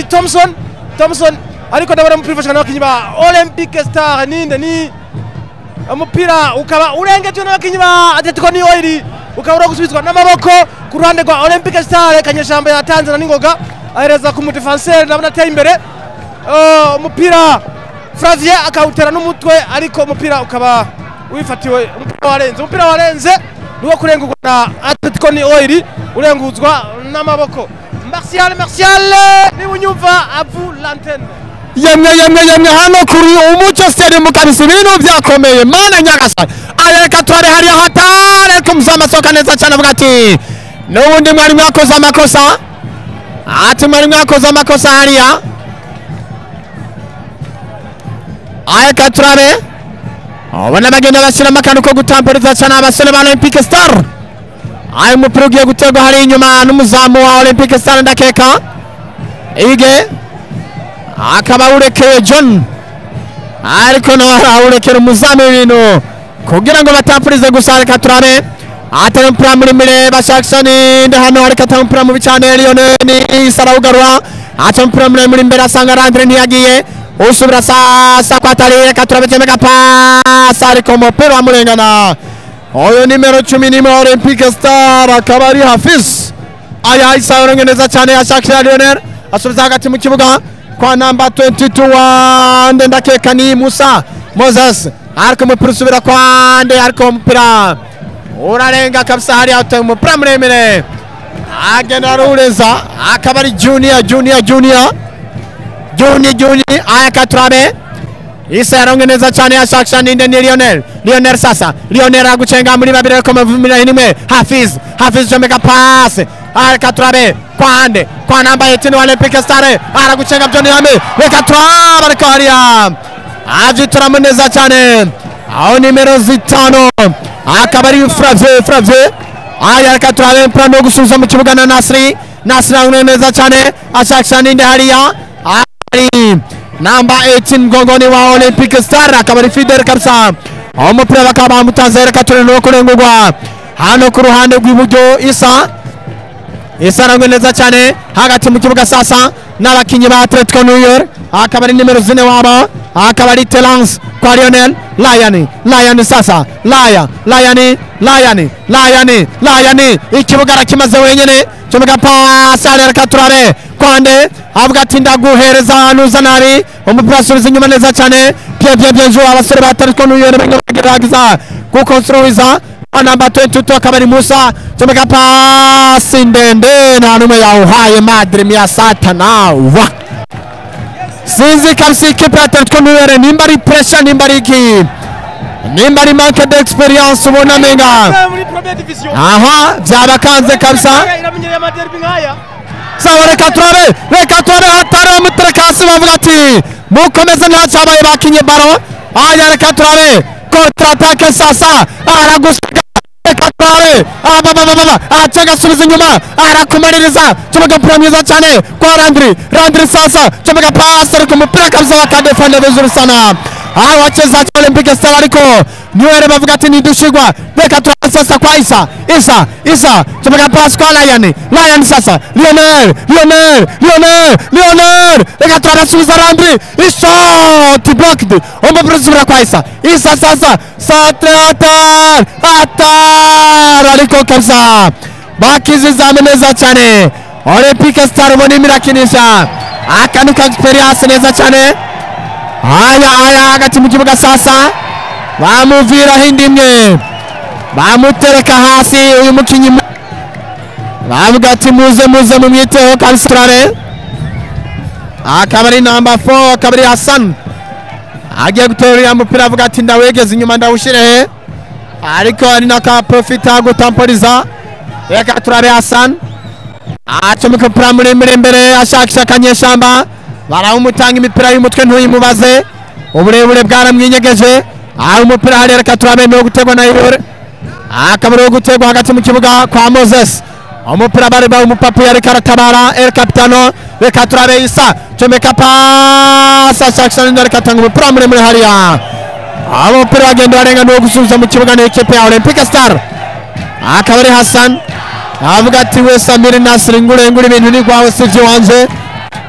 [SPEAKER 3] Thompson ariko ndabona umupira ufashwe n'abakinyi ba Olympique Stars ni umupira ukaba urengeje n'abakinyi ba Athletico New Oil ukaba gusubizwa n'amaboko ku ruhande rwa Olympique Stars Kanyeshamba yatanze na n'ingoga ahereza ku mudefenseur ndabona ateye imbere umupira Frazier akawutera n'umutwe ariko umupira ukaba wifatiwe umupira warenze niwo kurengurwa na Athletico New Oil urenguzwa n'amaboko Martial ni unyumva avu l'antenne
[SPEAKER 4] yemwe hano kuri umuco stadium kabisa ibintu byakomeye mana nyagasa areka twari hari hatare kumzamasoka neza cyane avuga ati n'ubundi mwari mwakoze amakosa hariya areka turabe abana bagenda bashyiramo akantu ko gutamperiza cyane abasore ba Olympique Stars ayo umupira ugiye guterwa hari inyuma n'umuzamu wa Olympique Stars ndakeka Ige akaba urekeye John ariko nawe urekera umuzamu ibintu kugira ngo batampurize gusa reka turabe atari umupira muremure bashakishani ndi hano ariko atari umupira mubi cyane Lionel Sarawugarura atari umupira muremure imbere asanga Landry ntiyagiye usubira sasa kwa Tari reka turabe cyemeka pasi ariko umupira wamurengana oyo nimero 10 wa Olympique Stars akaba ari Hafiz isaronge neza cyane yashakira Lionel asubiza hagati mu kibuga kwa namba 22 wa ndakeka ni Musa Moses ariko umupira usubira kwa nde ariko umupira urarenga kabisa hari ateye umupira muremure agenda arureza akaba ari Junior ayaka turabe isa yaronge neza cyane yashakisha ninde ni Lionel sasa Lionel agucenga muri babiri ariko mavumira inimwe Hafiz jomeka pass ayaka turabe kwa namba 18 wa Olympique Stars aragucenga John Yame reka turabe ariko hariya ajitura neza cyane aho nimero 5 akaba ari Frazier ayaka turabe plano gusubiza mu kibuga na Nasri neza cyane ashakisha ninde hariya namba 18 ngongoni wa Olympique Stars akaba ari Fidel kabisa umupira bakaba bamutanze reka tureno kurengurwa hano ku ruhande rw'iburyo Isa arangwe neza cyane hagati mu kibuga sasa n'abakinyi ba Athletico New York akaba ari nimero 4 wabo akaba ari Telance kwa Lionel Lion sasa Lion ikibuga arakimaze wenyene cyomeka pasi reka turabe kwande avuga ati ndaguhereza nuza nabi umupira asubiza inyuma neza cyane bien joué abasore ba Athletico New York bagerageza gukonstruiza namba 22 akaba ari Musa cyomeka pasi ndende nta numwe yawuhaye madre mia satana wa sinzi kabisa ikipe ya Athletico New York nimba ari pressure nimba ari manque d'experience ubona menga aha byabakanze kabisa sawa reka turabe hatari umuterekasi bavuga ati mukomeze ntacyabaye bakinye baro aya reka turabe contre attaque sasa aragusiga reka turabe acenga asubiza inyuma arakumaririza cyomeka mpira mwiza cyane kwa Landry sasa cyomeka pasi ariko umupira kabisa bakadefanda vizuri sana wacheza Olympique Stars ariko niwere bavuga ati nidushigwa reka turabe sasa kwa Isa cyomeka pasi kwa Lion sasa Lionel reka turabe subiza Landry shot blocked umupira usubira kwa Isa sasa atar ariko kabisa bakiziza neza cyane Olympique Stars ubona imirakinisha akantu ka experience neza cyane aya hagati mu kibuga sasa bamuvira hindi imwe bamutereka hasi uyu mukinyi bavuga ati muze mumwiteho kabisa akaba ari number 4 akaba ari Hassan agiye guterura umupira avuga ati ndawegeze inyuma ndawushire ariko ari naka profita gutamporiza reka turabe Hassan acomeka umupira muremure imbere ashakisha Kanyeshamba barawumutanga imipira y'umutwe ntuyimubaze uburebure bwaramwinyegeje umupira hari reka turabe no gutegwa na Ibore akabaro gutegwa hagati mu kibuga kwa Moses umupira bari ba umupapu yari karatabara El Capitano reka turabe Isa comeka pasa Saxon reka tanga umupira muremure hariya umupira agenda arenga no gusubiza mu kibuga n'ikipe ya Olympic Star akaba ari Hassan avuga ati we Samir Nasri ngure ibintu ni kwawe sivyo wanje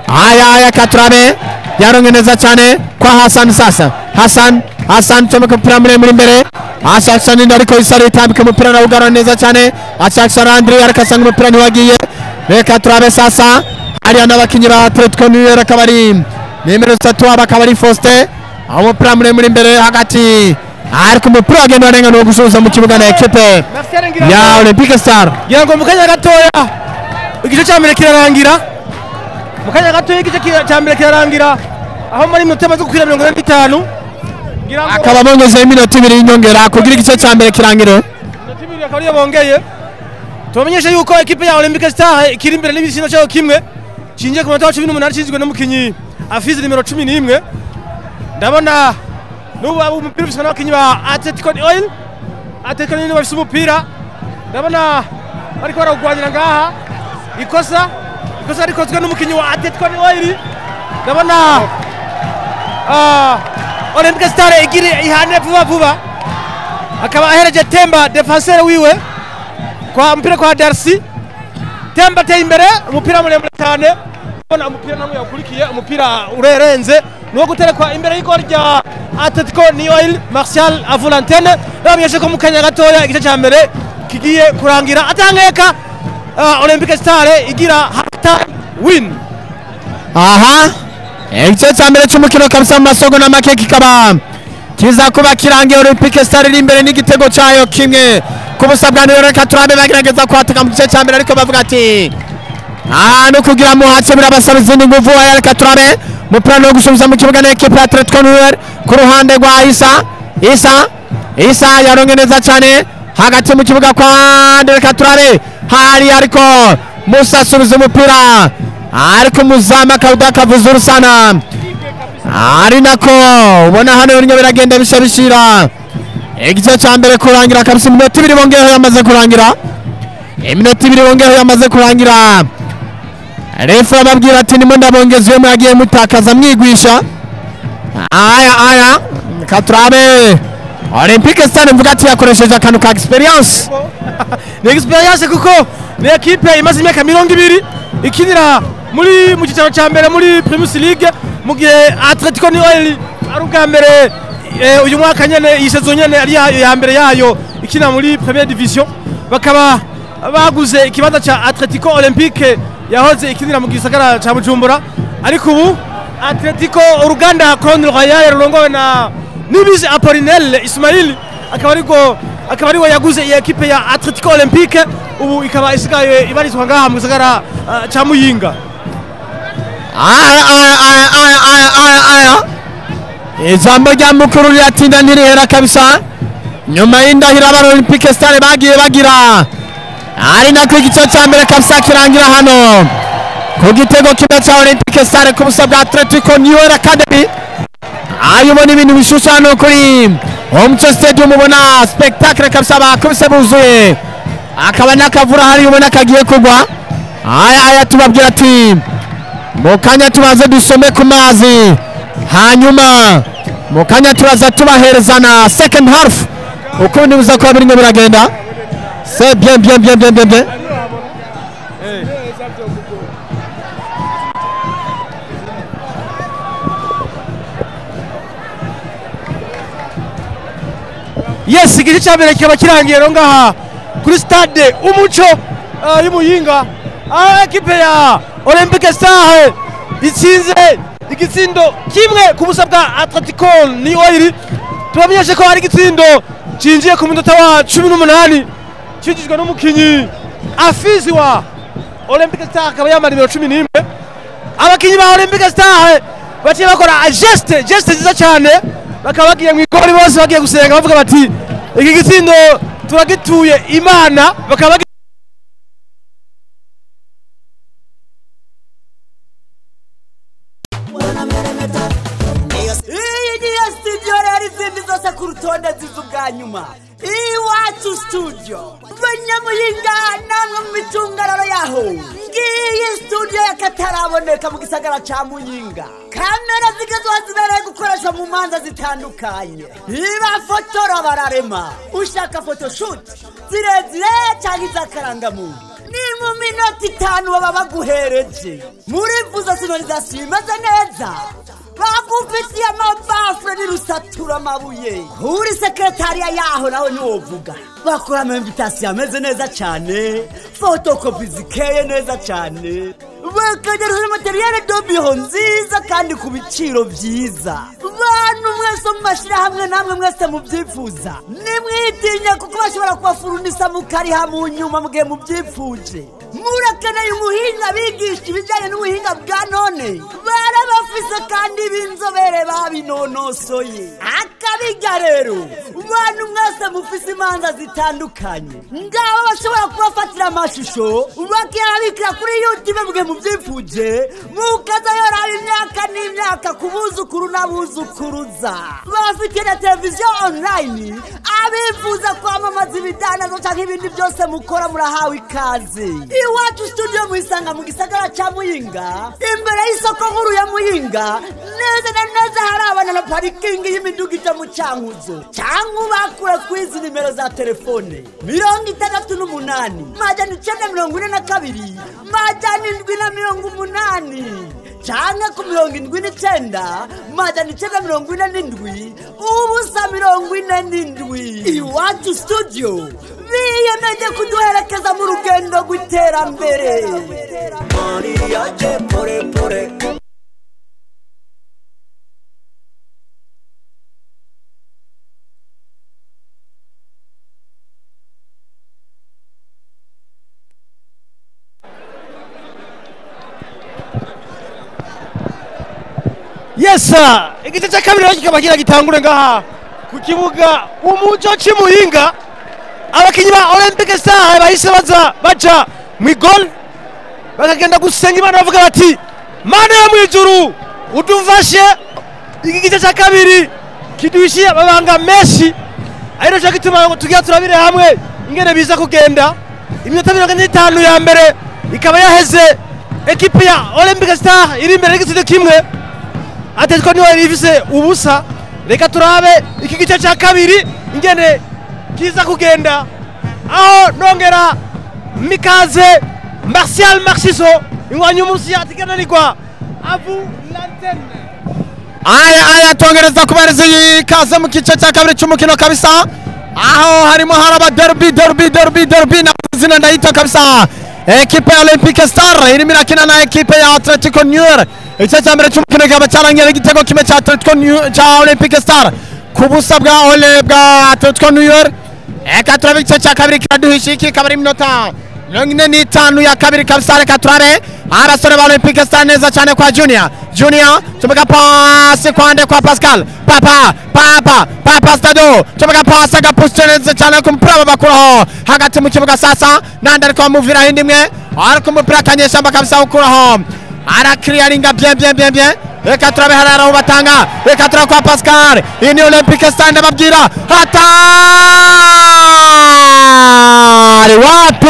[SPEAKER 4] aya katurabe yaronge neza cyane kwa Hassan sasa Hassan comeka umupira muremure imbere Saxon ndariko isari itambika umupira na ugara neza cyane Saxon Andre arakasanga umupira ntiwagiye reka turabe sasa ariya n'abakinyi ba Athletico New Oil Accademie nimero 3 abakabari Faustin umupira muremure imbere hagati ariko umupira agenda arenga no gusubiza mu kibuga na equipe ya Olympic Star
[SPEAKER 3] ngira ngo mukanya gatoya igice cya mbere kirarangira mukanya gatoya igice cya mbere kirarangira aho muri minota maze gukwira 45 ngira ngo
[SPEAKER 4] akaba bongeze iminota 2 y'inyongera kugira igice cya mbere kirangire
[SPEAKER 3] iminota 2 akaba yabongeye tumenyesha yuko equipe ya Olympic Star ikiri imbere n'ibisino cyo kimwe cinje ku minota 18 cinzwe n'umukinyi afize nimero 11 ndabona nubu umupira ufiswe n'abakinyi ba Athletico New Oil bafise umupira ndabona bariko baragwanira ngaha ikosa rikozwe n'umukinyi wa Athletico New Oil ndabona Olympic Star igiri ihane vuba akaba ahereje Temba defenseur wiwe kwa mpira kwa Darcy Temba te imbere umupira muremure cyane bona umupira namwe yakurikiye umupira urerenze no guterekwa imbere y'igol rya Athletico New Oil Martial Avulantene bamyeshe ko mukanya gatoya igice cya mbere kigiye kurangira atangeka Olympic Star igira half time win
[SPEAKER 4] igice cya mbere cy'umukino kabisa mu masogo na make kikaba kiza kuba kirangiye Olympic Star iri imbere n'igitego cyayo kimwe kubusabwa reka turabe bagerageza kwataka mu gice cya mbere ariko bavuga ati no kugira muhatse birabasaba izindi nguvu reka turabe umupira no gusubiza mu kibuga na equipe ya Athletico New Oil ku ruhande rwa Isa yaronge neza cyane hagati mu kibuga kwa reka turabe hari ariko Musa asubiza umupira ariko muzama kauda kavuzuru sana ari nako ubona hano bimwe biragenda bishabishira igice cya mbere kurangira kabisa iminota 2 bongeyeho yamaze kurangira refa ababwira ati nimo ndabongezwe mwagiye mutakaza mwigwisha aya katurabe Olympic Star mvuga ati yakoresheje akantu ka experience
[SPEAKER 3] ni experience kuko ni equipe imaze imyaka 20 ikinira mu cyicaro cya mbere muri Premier League mu gihe Athletico New Oil ari ubwa mbere uyu mwaka nyene iyi saison nyene ari ya mbere yayo ikina muri Premier Division bakaba baguze ikibanza cha Athletico Olympique yahoze ikinira mu gisagara cha Bujumbura ariko ubu Athletico uruganda Crown Royal rurongowe na Nibizi Apollinaire Ismail akaba ari yaguze iyi equipe ya Athletico Olympique ubu ikaba isigaye ibarizwa ngaha mu gisagara cha Muyinga
[SPEAKER 4] ijambo rya mukuru ryatinda ntirihera kabisa nyuma y'indahiro aba Olympic Star bagiye bagira ari nako igice cya mbere kabisa kirangira hano ku gitego kimwe cya Olympic Star ku busa bwa Athletico New Oil Accademie ayubona ibintu bishushano kuri home stadium ubona spectacle kabisa bakubise buzuye akaba nakavura hari ubona kagiye kugwa aya tubabwira ati mukanya tubaze dusome ku mazi hanyuma mukanya turaza tubaherezana second half uko nibuza ko birimo biragenda c'est bien
[SPEAKER 3] yes igice cya mbere kikaba kirangiye ro ngaha kuri stade umuco y'Imuyinga equipe ya Olympic Star itsinze igitsindo kimwe ku busa bwa Athletico New Oil tubamenyeshe ko hari igitsindo cinjiye ku minota wa 18 kijijwe n'umukinyi afizi wa Olympic Star akaba yamara nimero 11 abakinyi ba Olympic Star baciye bakora geste nziza cyane bakaba bagiye mu ikori bose bagiye gusenga bavuga bati iki gitsindo turagituye Imana bakaba
[SPEAKER 6] nyuma Iwacu studio Banyamuyinga namwe mu micungararo yaho ngiyi studio yakataraboneka mu gisagara ca Muyinga kamera zigezweho zibereye gukoresha mu manza zitandukanye ibafotora bararema ushaka photoshoot zirezire cyangwa izakarangamuntu ni mu minota 5 baba baguhereje murifuza sonorization imeze neza bakufitiye amabafure n'irusatura amabuye kuri sekretariya yaho naho niwovuga bakora invitation ameze neza cyane photocopy zikeye neza cyane bakagereza materiel dobiho nziza kandi ku biciro byiza bantu mwese mumashira hamwe namwe mwese mubyifuza nimwitinya kuko bashobora kubafurunisa mukariha mu nyuma mugihe mubyifuje murakeneye umuhinga bigisha ibijyanye n'ubuhinga bwa none barabafise kandi b'inzobere babinonosoye akabiga rero bantu mwese mufise imanza zitandukanye ngabo bashobora kubafatira amashusho bakiyabikira kuri YouTube mugihe mubyifuje mukazayoraba imyaka n'imyaka kubuzukuru n'abuzukuruza bafite na televiziyo online abifuza kwamamaza ibidanazo cyangwa ibindi byose mukora murahawe ikaze Iwacu studio muisanga mu gisagara ca Muyinga imbere y'isoko nkuru ya Muyinga neza na neza harabana na parking y'imiduga ita mu Cankuzo cyangwa bakura kwizi nimero za telefone 68 majana 942 majana 780 cyangwa ku 79 majana 947 ubusa 47 Iwacu studio biyemeje kuduherekeza mu rugendo rw'iterambere
[SPEAKER 3] Yes sir, igice cya kabiri kikaba gitangure ngaha ku kibuga umuco cy'Imuyinga abakinyi ba Olympic Star bahise baja mu goal bakagenda gusenga Imana bavuga bati Mana yo mwijuru udufashe iki gice cya kabiri kidushye babanga menshi ariko cyo gituma tugiye turabire hamwe ingene biza kugenda iminota 45 ya mbere ikaba yaheze equipe ya Olympic Star iri imbere y'igitsina kimwe Athletico New Oil ifise ubusa reka turabe iki gice cya kabiri ingene kiza kugenda aho nongera mikaze Martial Marxiso ingwanyu munsi atikananirwa avu lanterne
[SPEAKER 4] aya tongereza kubareza ikaze mu gice cya kabiri cy'umukino kabisa aho harimo haraba derby na zina ndayita kabisa equipe ya Olympic Star irimo irakina na equipe ya Athletico New Oil igice cya mbere cy'umukino kikaba cyarangije igitego kimwe cya Athletico cya Olympic Star ku busa bwa Athletico New Oil eka turabe igice cya kabiri kiraduhishiki kabari iminota 45 ya kabiri kabisa reka turabe abasore ba Olympic Star neza cyane kwa Junior tumeka pasi kwande kwa Pascal papa Stado tumeka pasi agapushtereze cyane ku mpira bakuraho hagati mu kibuga sasa nandari kwa muvira hindimwe ariko umupira kanyesha kabisa ukuraho ara clearinga bien reka turabe harara ubatanga reka turabe kwa Pascal ini Olympic Star ndababwira hatari wapi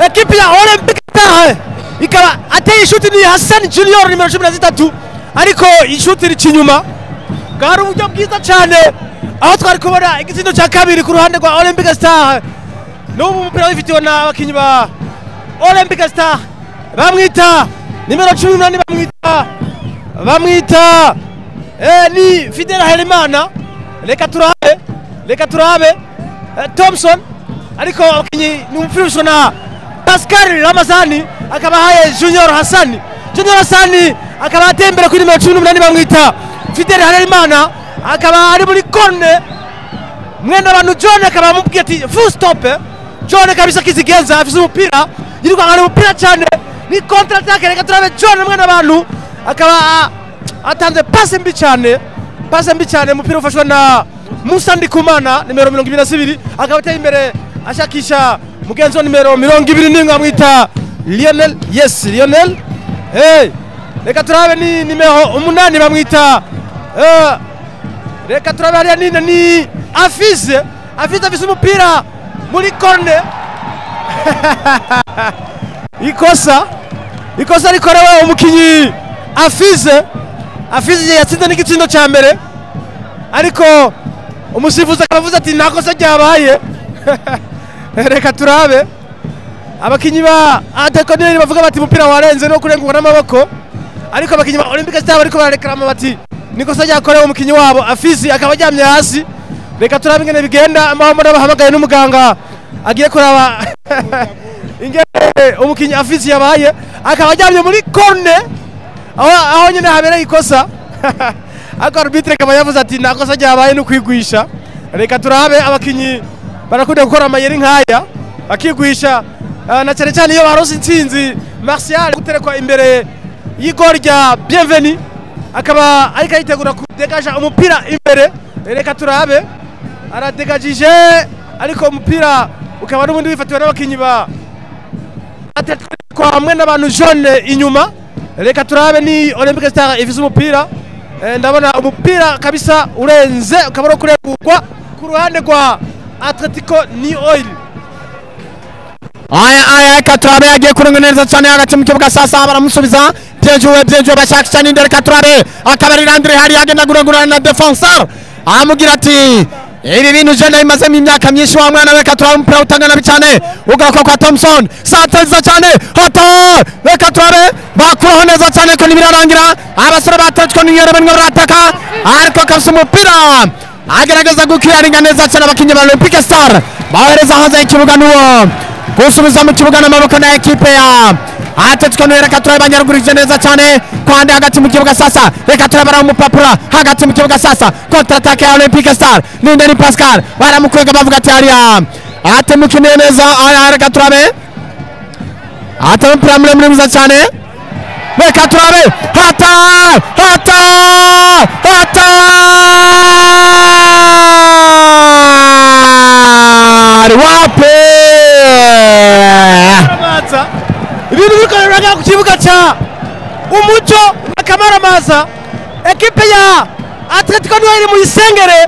[SPEAKER 3] equipe ya Olympic Star ikaba ateye ishuti ni Hassan Junior nimero 13 ariko ishuti ri nyuma gari uburyo bwiza cyane aho twari kubona igitsindo cya kabiri ku ruhande rwa Olympic Star n'ubu umupira wifitiwe na abakinyi ba Olympic Star bamwita nimero 18 bamwita ni Fidel Harimana reka turabe Thompson ariko abakinyi ni umufirusho na Pascal Ramazani akaba haye Junior Hassan akaba atembera kuri nimero 18 bamwita Fidel Harimana akaba ari muri corner mwenda abantu John akaba mubwiye ati full stop John kabisa kizigenza afise umupira yirukankana umupira cyane ni kontra attaque reka turabe John hamwe n'abantu akaba atanze passe mbi cyane umupira ufashwe na Musa Ndikumana nimero 22 akaba ateye imbere ashakisha mugenzi wa nimero 21 amwita Lionel reka turabe ni nimero 8 bamwita reka turabe hariya ni Afize afise umupira muri corner ikosa rikorewe umukinyi Afize yatsinze n'igitsindo cya mbere ariko umusifuzi akavuze ati nta kosa ryabaye reka turabe abakinyi ba Athletico New Oil bavuga bati umupira warenze no kurengurwa n'amaboko ariko abakinyi ba Olympic Star bariko barareklama bati nikosa ryakorewe umukinyi wabo Afizi akaba aryamye hasi reka turabe ingene bigenda amahombo n'abahamagaye n'umuganga agiye kuraba ingene umukinyi Afizi yabaye akaba aryamye muri corner aho nyine habereye ikosa ariko arbitre akaba yavuze ati nta kosa ryabaye no kwigwisha reka turabe abakinyi barakunda gukora amayeri nkaya bakigwisha na cyane cyane iyo baronse intsinzi Martial guterekwa imbere y'igori rya Bienveni akaba ariko yitegura kudegaja umupira imbere reka turabe aradegajije ariko umupira ukaba n'ubundi wifatiwe n'abakinyi ba Athletico hamwe n'abantu jaune inyuma reka turabe ni Olympic Star ifise umupira ndabona umupira kabisa urenze ukaba kurengurwa ku ruhande rwa Athletico New Oil
[SPEAKER 4] aya Katurabe yagiye kurunga neza cyane hagati mu kibuga sasa baramusubiza byenjuwe bashaka cyane imbere Katurabe akabari Landry hari agenda guragurana na defenseur amugira ati ibi bintu je ndabimaze mu myaka myinshi wa mwana we Katurabe umupira utangana bicane ugakwa kwa Thompson sateza cyane hata Katurabe bakuraho neza cyane ko nibirarangira abasore ba Athletico New Oil barimo barataka ariko kabisa umupira agerageza gukiyaringa neza cyane abakinyi ba Olympic Star bahereza hanze y'ikibuga n'uwo gusubiza mu kibuga n'amaboko na ekipe ya Athletico New Oil reka turabe banyarugurije neza cyane kwande hagati mu kibuga sasa reka turabe umupapura hagati mu kibuga sasa kontra attaque ya Olympic Star ni Pascal baramukwega bavuga ati hariya atemukine neza reka turabe umupira muremure cyane reka turabe hata wape
[SPEAKER 3] ibintu bikorera ku kibuga cya Umuco Akamaramaza ekipe ya Athletico New Oil mu Isengere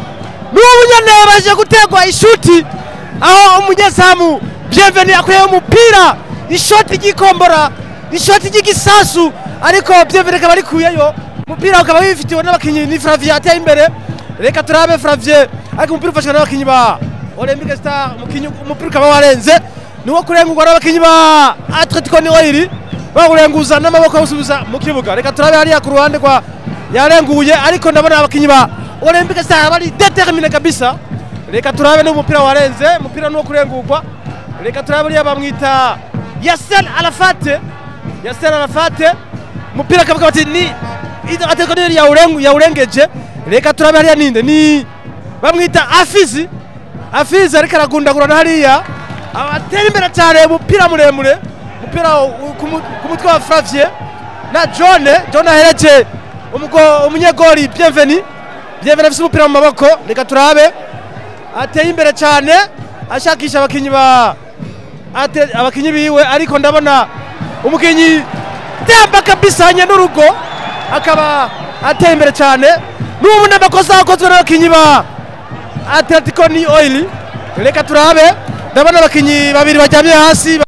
[SPEAKER 3] n'ubu nyene baje gutegwa ishuti aho umunyezamu Bienveni akuye umupira ishoti gikombora ishoti gigisasu ariko Bienveni akaba ari kuyeyo umupira ukaba wifitiwe n'abakinyi ni Flavie ateye imbere reka turabe Flavie ariko umupira ufashwe n'abakinyi ba Olympic Star umupira ukaba warenze niwo kurengurwa n'abakinyi ba Athletico New Oil bawurenguza n'amaboko bawusubiza mu kibuga reka turabe hariya ku ruhande rwa yarenguye ariko ndabona abakinyi ba Olympic Star bari determine kabisa reka turabe n'umupira warenze umupira nuwo kurengurwa reka turabe hariya bamwita Yasser Arafate umupira kavuga bati ni Athletico New Oil yawurengeje reka turabe hariya ninde ni bamwita Afizi ariko aragundagurana hariya atera imbere cyane umupira muremure umupira ku mutwe wa Flavie na John ahereje umunyegori Bienveni afise umupira mu maboko reka turabe ateye imbere cyane ashakisha abakinyi biwe ariko ndabona umukinyi temba kabisa hanye n'urugo akaba ateye imbere cyane n'ubu n'amakosa akozwe n'abakinyi ba Athletico New Oil reka turabe ndabona abakinyi babiri bajyamye hasi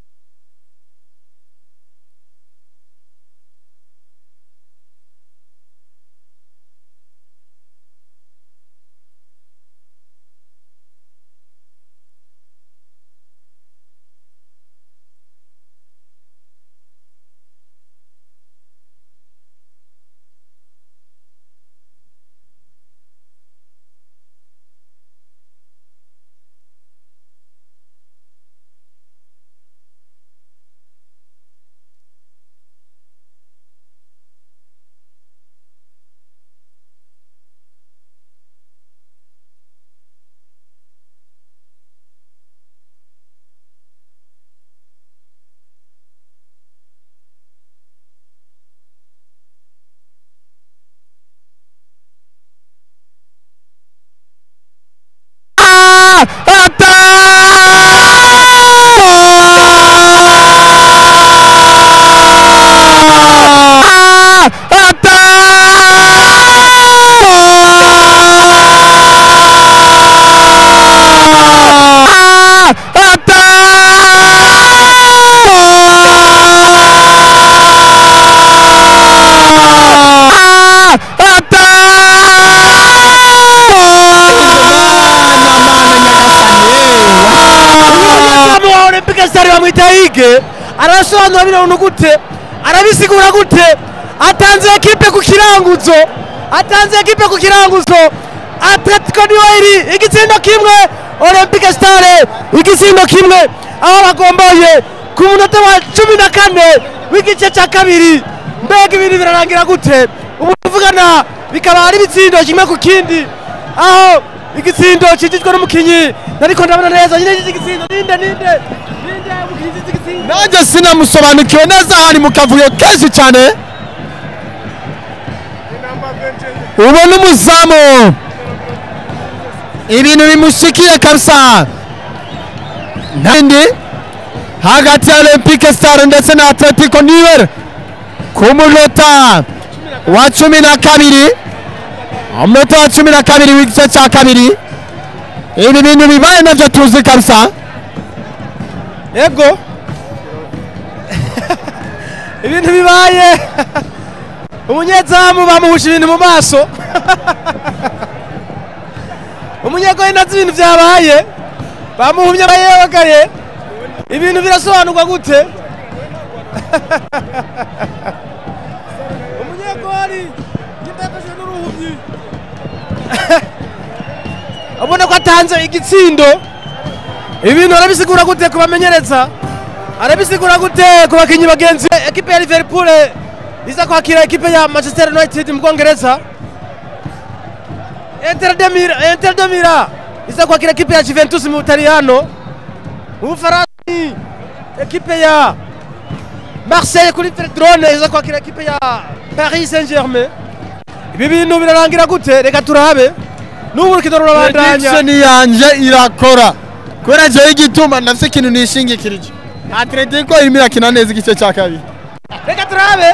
[SPEAKER 3] intege arasobanura bino gute arabisigura gute atanze ekipe ku kiranguzo Athletico New Oil igitsindo kimwe Olympique Star igitsindo kimwe aho bagomboye ku munota wa 14 w'igice cya kabiri mbega ibintu birarangira gute ubu tuvugana bikaba ari bitsindo kimwe ku kindi aho igitsindo kijijwe n'umukinyi ariko ndabona neza nyine igitsindo ninde
[SPEAKER 4] nanjye sinamusobanukiwe neza hari mu kavuyo kenshi cyane ubona umuzamu ibintu bimushikiye kabisa ntindi hagati ya Olympique Star ndetse na Athletico New Oil ku munota wa 12 umunota wa 12 w'igice cya kabiri ibi bintu bibaye nabyo tuzi kabisa
[SPEAKER 3] yego ibintu bibaye umunyezamu bamuhusha ibintu mu maso umunyegoyi nazi ibintu byabaye bamuhumye bayebagaye ibintu birasobanurwa gute umunyegori yitafashe n'uruhumyi abona ko atanze igitsindo ibintu arabisigura gute kubamenyereza arabisigura gute ku bakinyi bagenzi ekipe ya Liverpool iza kwakira ekipe ya Manchester United mu Bwongereza Inter de Milan iza kwakira ekipe ya Juventus mu Butaliyano mu Bufaransa ekipe ya Marseille kuri drone iza kwakira ekipe ya Paris Saint-Germain ibi bintu birarangira gute reka turabe n'ubu rukino rurabandanya
[SPEAKER 4] prediction yanje irakora kora je igituma ndafise ikintu nishingikirije Atletico irimo irakina neza igice cya kabiri
[SPEAKER 3] reka turabe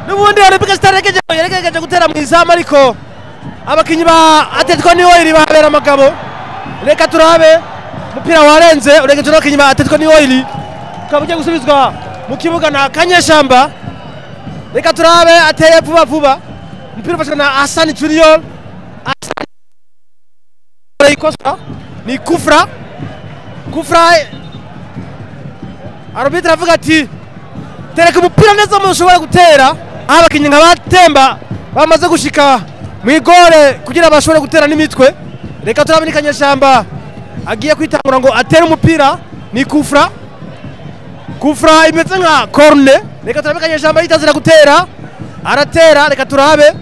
[SPEAKER 3] n'ubundi Olympique Star yerekeje gutera mu izamu ariko abakinyi ba Athletico New Oil bahabera amagabo reka turabe umupira warenze uregeje n'abakinyi ba Athletico New Oil ukaba ugiye gusubizwa mu kibuga na Kanyeshamba reka turabe ateye vuba umupira ufashwe na Hassan Junior ikosa ni kufra arbitre avuga ati tereka umupira neza mushobora gutera aho abakinyi nka batemba bamaze gushika mu igore kugira bashobore gutera n'imitwe reka turabona Kanyeshamba agiye kwitangura ngo atere umupira ni kufra imeze nka corne reka turabe Kanyeshamba yitazira gutera aratera reka turabe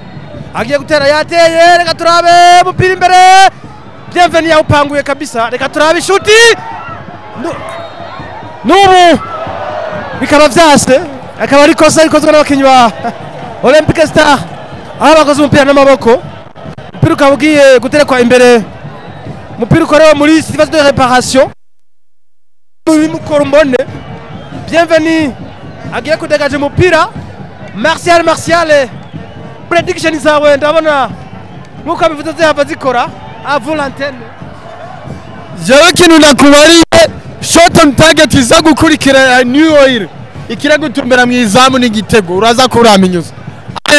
[SPEAKER 3] agiye gutera yateye reka turabe umupira imbere Bienvenue yawupanguye kabisa reka turabe ishuti n'ubu bikaba vyase akaba ari kosa rikozwe n'abakinyi ba Olympique Star aho bakoze umupira n'amaboko umupira ukaba ugiye guterekwa imbere umupira ukorewe muri phase de réparation muri mukorumbone Bienvenue agiye kudegaje umupira Martial prediction zawe ndabona nkuko bivuze zihava zikora avant l'antenne
[SPEAKER 4] jewe kintu nakubariye shot on target iza gukurikira New Oil ikira gutumbera mu izamu n'igitego uraza kuraminyuza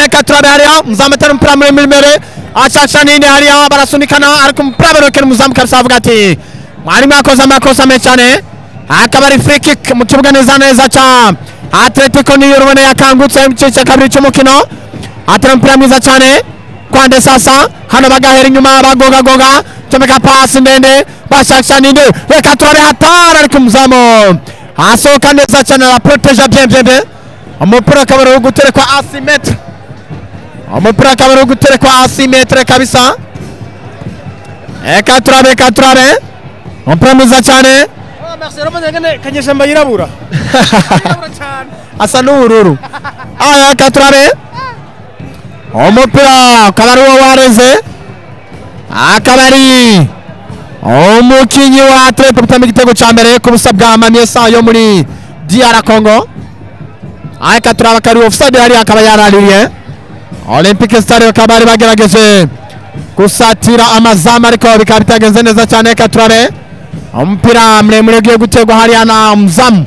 [SPEAKER 4] reka turabe hariya muzametera umupira muremure acaca nini hariya barasunikana ariko umupira barokera umuzamu kabisa avuga ati mwari mwakoze amakosa menshi cyane akaba ari free kick mu kibuga neza cha Athletico New Oil ubona yakangutse mu gice kabiri cy'umukino atera umupira mwiza cyane kwande sasa hano bagahera inyuma bagoga chomeka pasi ndende bashakisha ninde reka turabe hatara ariko umuzamu asohoka neza cyane la protege bien umupira akaba ari guterekwa asimetre kabisa reka turabe umupira mwiza cyane
[SPEAKER 3] merci romane Kanyeshamba yirabura cyane
[SPEAKER 4] asa n'ubururu reka turabe umupira akaba ari uwo wareze akaba ari umukinyi wa Athletico gutanga igitego cya mbere ku busa bwa Maniesa yo muri DR Congo reka turaba kari offside hari akaba yaraririye Olympique Star bakaba bari bagerageje gusatira amazamu ariko bikaba bitagenze neza cyane reka turabe umupira muremure ugiye gutegwa hariya na umuzamu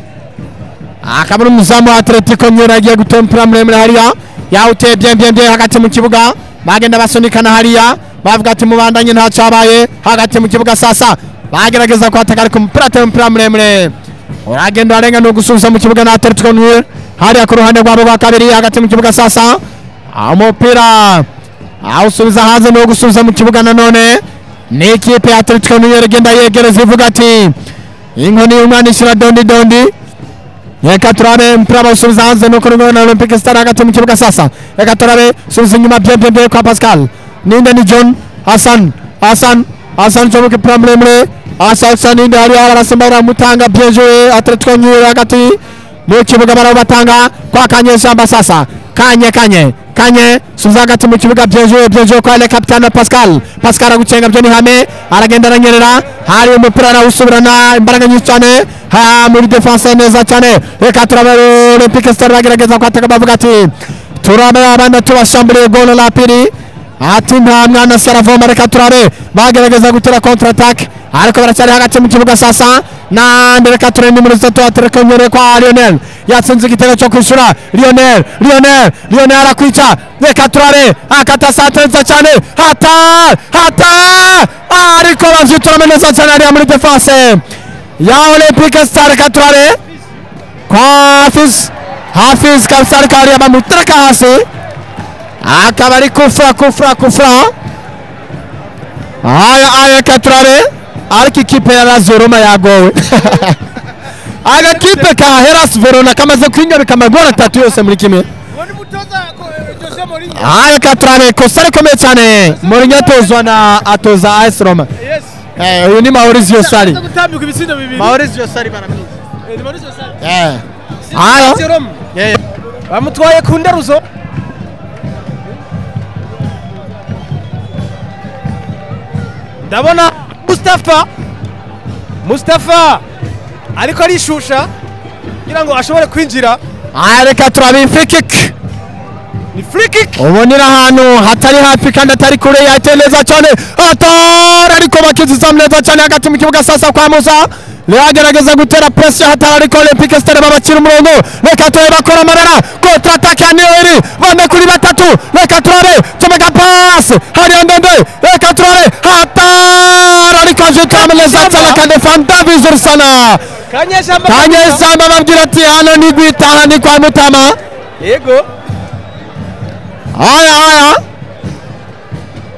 [SPEAKER 4] akaba ari umuzamu wa Athletico New Oil agiye gutera umupira muremure hariya yawuteye bien hagati mu kibuga bagenda basunikana hariya bavuga ati mubandanye nta cyabaye hagati mu kibuga sasa bagerageza kwataka ariko umupira muremure uragenda arenga no gusubiza mu kibuga na Athletico New Oil hariya ku ruhande rwabo rwa kabiri hagati mu kibuga sasa umupira awusubiza hanze no gusubiza mu kibuga nanone ni ikipe ya Athletico New Oil igenda yegereza ivuga ati inkoni y'umwana ishyira dondi reka turabe umupira bawusubiza hanze nuko na Olympic Star hagati mu kibuga sasa reka turabe subiza inyuma bien kwa Pascal ninde ni John Hassan Jomuke muremure Hassan ninde hariya barasemba mutanga bien joué Athletico New Oil hagati mu kibuga barabatanga kwa Kanyeshamba sasa Kanye subiza hagati mu kibuga bien joué kwa le capitaine Pascal agucenga byo ni hame aragenda aranyerera hari umupira arawusubirana imbaraga nyinshi cyane muri defense neza cyane reka turabe Olympic Star bagerageza kwataka bavuga ati turabe abana tubashambure goal la piri ati nta mwana saravoma reka turabe bagerageza gutera counter attack ariko baracyari hagati mu kibuga sasa na reka turabe nimero 3 Athletico New Oil kwa Lionel yatsinze igitego cyo kwishura Lionel arakwica reka turabe akata santenza cyane hata ariko bazitura neza cyane ari muri defense ya Olympic Star reka turabe kwa Hafiz Kansari kari abamutraka hasi akaba ari kufra aya katurabe ariko ikipe ya Lazio Roma yagowe aga kipe ka Hellas Verona kamaze kwinga bikamagora 3 yose muri kimwe aya katurabe kosa rikomeye cyane Mourinho atoza AS Roma uyu ni Maurizio Sarri baramwiza
[SPEAKER 3] bamutwaye ku ndaruzo ndabona Mustafa ariko arishusha kugira ngo ashobore kwinjira
[SPEAKER 4] reka turabe free kick ubonera ahantu hatari hafi kandi atari kure yateneza cyane ariko bakiziza neza cyane hagati mu kibuga sasa kwa Musa yagerageza gutera press hatari ariko Olympic Star babakira umurongo reka turabe bakora amarara contre attack ya New Oil bane kuri batatu reka turabe tumeka pass hari ndende reka turabe ariko ajutameza cyane kandi fanta vizur sana Kanyeshamba babwira ati hano ni gwitaha ni kwa Mutama
[SPEAKER 3] yego
[SPEAKER 4] aya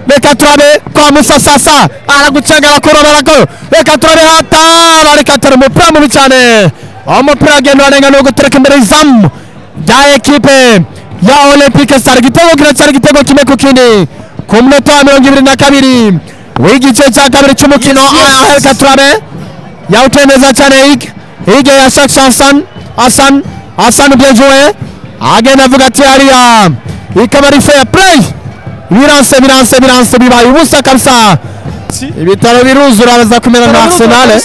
[SPEAKER 4] reka turabe kwa Musa sasa aragucengera kurobera reka turabe reka turabe umupira mubi cyane umupira agenda arenga no gutereka imbere izamu ya ekipe ya Olympic Star igitego kimwe ku kindi ku munota wa 22 w'igice cya kabiri cy'umukino reka turabe yawutemeza cyane ige ya Hassan bien joué agenda avuga ati hariya ikaba ari fair play biranse bibaye ubusa kabisa ibitaro biruzura baza kumera na Arsenal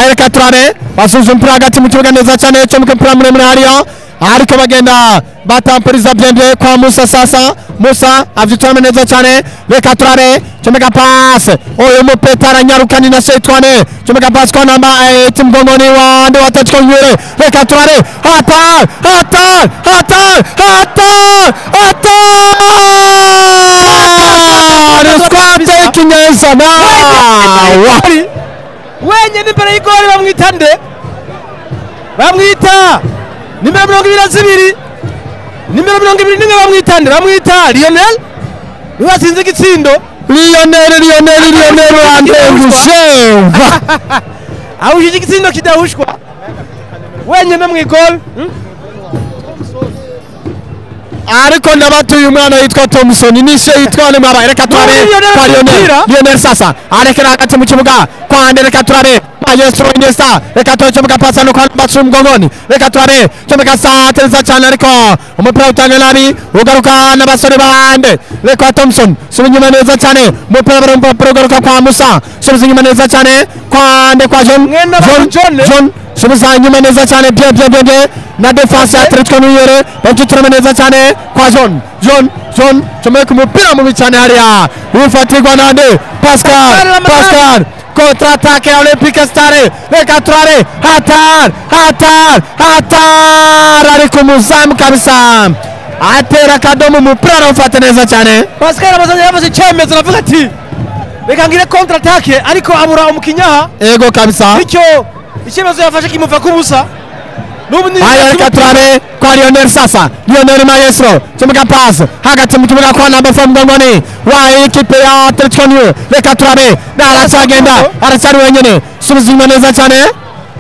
[SPEAKER 4] reka turabe basuze umupira hagati mu kibuga neza cyane cyo mupira muremure hariya ariko bagenda batampuriza bien kwa Musa sasa Musa avyitwara neza cyane reka turabe chomeka pass oyo mupetara nyarukani na Seitwane chomeka pass kwa namba 8 mgongoni wa ndo Athletico New Oil reka turabe taking answer now
[SPEAKER 3] wenye n'imbere y'igori bamwita nde bamwita nimero 22 nimero 21 bamwita nde bamwita Lionel watsinze igitsindo
[SPEAKER 4] Lionel andengushe
[SPEAKER 3] aho igitsindo kidahushwa wenye mu igol
[SPEAKER 4] ariko ndabatuye umwana yitwa Thompson nishe yitwa maba reka turabe kwa Lionel sasa arekera hagati mu kibuga kwa reka turabe Maestro Iniesta reka turabe pasa no kwa Batsu mgongoni reka turabe chomeka saa tenza cyane ariko umupira utanga nabi ugaruka n'abasore bande reka Thompson subinyuma neza cyane umupira barugaruka kwa Musa subinyuma neza cyane kwa John subiza inyuma neza cyane bien na defense ya Athletico New Oil bakitura neza cyane kwa John chomeka umupira mubi cyane hariya ufatirwa nande Pascal contre attaque ya Olympic Star reka turabe hatar ariko muzamu kabisa atera kadomo umupira ufata neza cyane
[SPEAKER 3] Pascal abazanye yavuze cyemezo navuga ati reka ngire contre attaque ariko abura umukinyaha
[SPEAKER 4] ego kabisa
[SPEAKER 3] bityo icyemezo yafashe kimuva ku busa n'ubu ni
[SPEAKER 4] haya reka turabe kwa Lionel sasa Lionel Maestro chumuka pass hagati mu kibuga kwa namba from Gongoni wa ekipe ya Athletico New reka turabe aracagenda aracari wenyene subizima neza cyane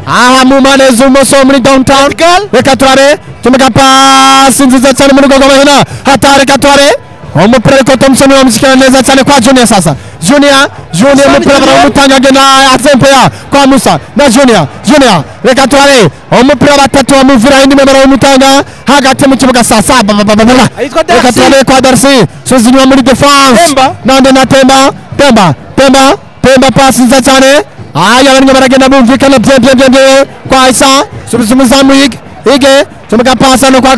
[SPEAKER 4] aha mu maneza umuso muri downtown reka turabe chumuka pass nziza cyane muri gogo bahina hata reka turabe umupira ariko Thompson wamushikana neza cyane kwa Junior sasa Junior umupira baramutanga na Azempea kwa Musa na Junior reka turabe umupira batatu wamuvira indi baramutanga hagati mu kibuga sasa reka turabe kwa Darcy suzinywa muri defense nande na Temba pass nziza cyane aya barimo baragenda bumvikana bye kwa Isa subiza umuzamu ige kibuga pass no kwa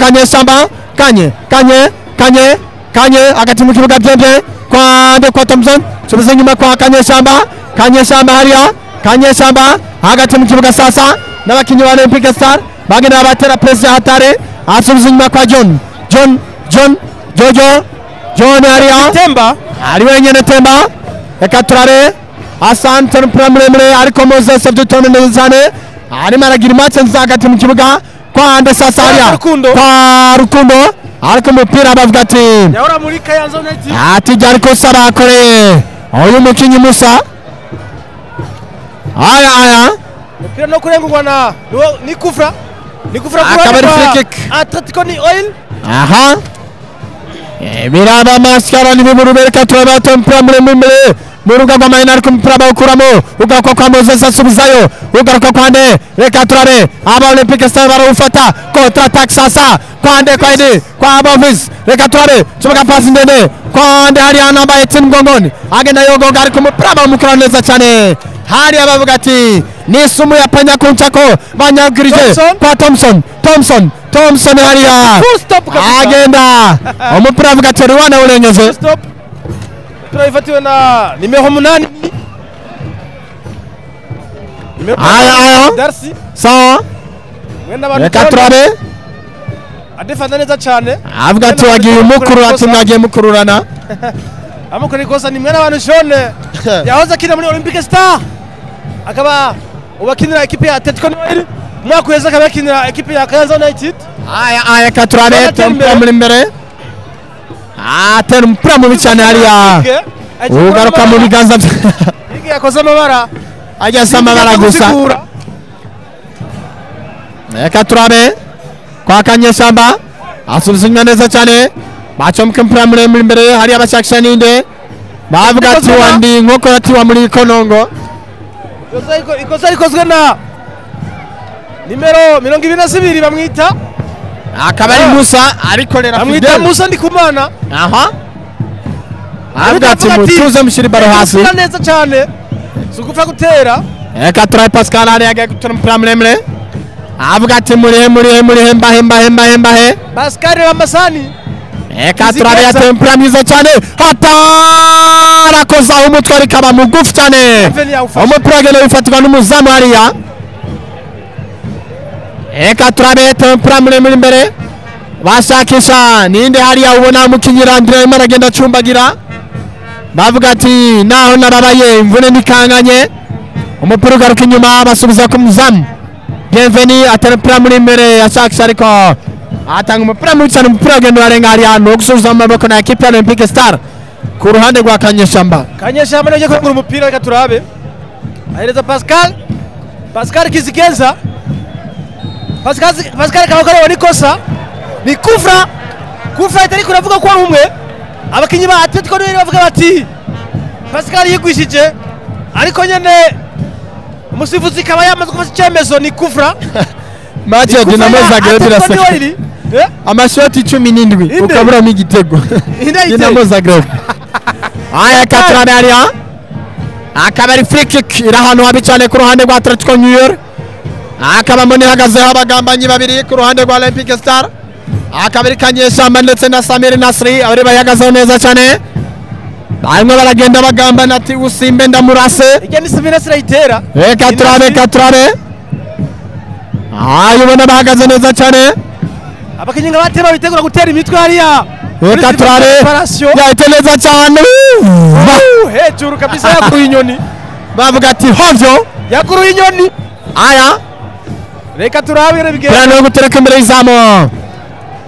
[SPEAKER 4] Kanye hagati mu kibuga bye kwa Thompson subiza nyuma kwa Kanye Shamba hariya hagati mu kibuga sasa n'abakinyi ba Olympic Star bagenda batera press ya hatare asubiza nyuma kwa John hariya
[SPEAKER 3] Temba
[SPEAKER 4] ari wenyene Temba reka turare asante muremure ariko Moses Abdutone nezane arimo aragira match nziza hagati mu kibuga kwa Ande sasa hariya kwa Rukundo ariko umupira bavuga ati
[SPEAKER 3] yahora muri Kayanza United
[SPEAKER 4] ati byari kosa bakore uyu mukinyi Musa aya
[SPEAKER 3] umupira no kurengurwa na ni kufra
[SPEAKER 4] akaba ari free kick
[SPEAKER 3] Athletico New Oil
[SPEAKER 4] aha biraba maskara ni bimurubereka turabata umupira muremure muruga kwa Maina ariko umupira bawukuramo ugaruka kwa Moses asubizayo ugaruka kwa Ande reka turabe aba Olympic Star barawufata kontra attack sasa kwa Ande kwa Bovis reka turabe kibuga pasi ndende kwa Ande hariya namba 18 mgongoni agenda yogoga ariko umupira bawumukura neza cyane hariya bavuga ati ni sumu ya panya kunchako banyagirije kwa Thompson hariya agenda umupira avuga ati ruwana urengeje
[SPEAKER 3] turayifatiwe na nimero 8
[SPEAKER 4] aya
[SPEAKER 3] Darcy
[SPEAKER 4] sawa reka turabe
[SPEAKER 3] adefanda neza cyane
[SPEAKER 4] avuga ati wagiye umukuru ati mwagiye mukururana
[SPEAKER 3] amukuru ikosa ni mwana abantu Jone yahoze akina muri Olympic Star akaba ubakinira ekipe ya Athletico New Oil mwaka weza akaba akinira ekipe ya Kayanza United
[SPEAKER 4] aya reka turabe tempera muri imbere atera umupira mubi cyane hariya ugaruka mu biganza
[SPEAKER 3] ige yakoze amabara
[SPEAKER 4] ageze amabara gusa reka turabe kwa Kanye Shamba asubiza neza cyane bacomka umupira muri imbere hariya bashakisha ninde bavuga ati wandi nkoko ati wa muri Konongo
[SPEAKER 3] ikosa rikozwe na nimero 22 bamwita
[SPEAKER 4] akaba ari Musa arikorera
[SPEAKER 3] Fidel Musa Ndikumana
[SPEAKER 4] aha avuga ati mutuze mushiri baro hasi
[SPEAKER 3] neza cyane sugupfa gutera
[SPEAKER 4] reka turabe Pascal ari yagiye gutera umupira muremure avuga ati muri hemba
[SPEAKER 3] Pascal Ramasani
[SPEAKER 4] reka turabe yateye umupira mwiza cyane hatarakoza umutwe arikaba mugufi cyane umupira agenda wifatirwa n'umuzamu hariya reka turabe yateye umupira muremure imbere bashakisha ninde hariya ubona umukinnyi Andrea arimo aragenda acumbagira bavuga ati naho narabaye imvune nikanganye umupira ugaruka inyuma basubiza ku muzamu Bienveni atera umupira muri imbere yashakisha ariko atanga umupira mubi cyane umupira agenda urarenga hariya no gusubiza mu maboko na ekipe ya Olympic Star ku ruhande rwa Kanye Shamba
[SPEAKER 3] nagiye kwegura umupira reka turabe ahereza Pascal Kizigenza Pascal kabakorewe nikosa ni kufra itari kuravuga kwa umwe abakinyi ba Athletico New Oil bavuga bati Pascal yigwishije ariko nyene umusifuzi kaba yamaze gufata icyemezo ni kufra
[SPEAKER 4] match ya Dinamo Zagreb irasaka amashoti 17 ukabura mu igitego Dinamo Zagreb aya katrana hariya akaba ari free kick iri ahantu habi cyane ku ruhande rwa Athletico New Oil akaba mbona ihagazeho abagambanyi babiri ku ruhande rwa Olympic Star akaba ari Kanye Shamba ndetse na Samir Nasri abari bayagazeho neza cyane barimo baragenda bagambana ati usimbe ndamurase
[SPEAKER 3] ijya ni Samir Nasri ayitera
[SPEAKER 4] reka turabe ubona bahagaze neza cyane
[SPEAKER 3] abakinyi batema bitegura gutera imitwe hariya
[SPEAKER 4] reka turabe yahite neza cyane
[SPEAKER 3] hejuru kabisa yakuruye inyoni
[SPEAKER 4] bavuga ati hovyo
[SPEAKER 3] yakuruye inyoni
[SPEAKER 4] aya
[SPEAKER 3] reka turabire bigenda
[SPEAKER 4] plan yo gutereka imbere y'izamu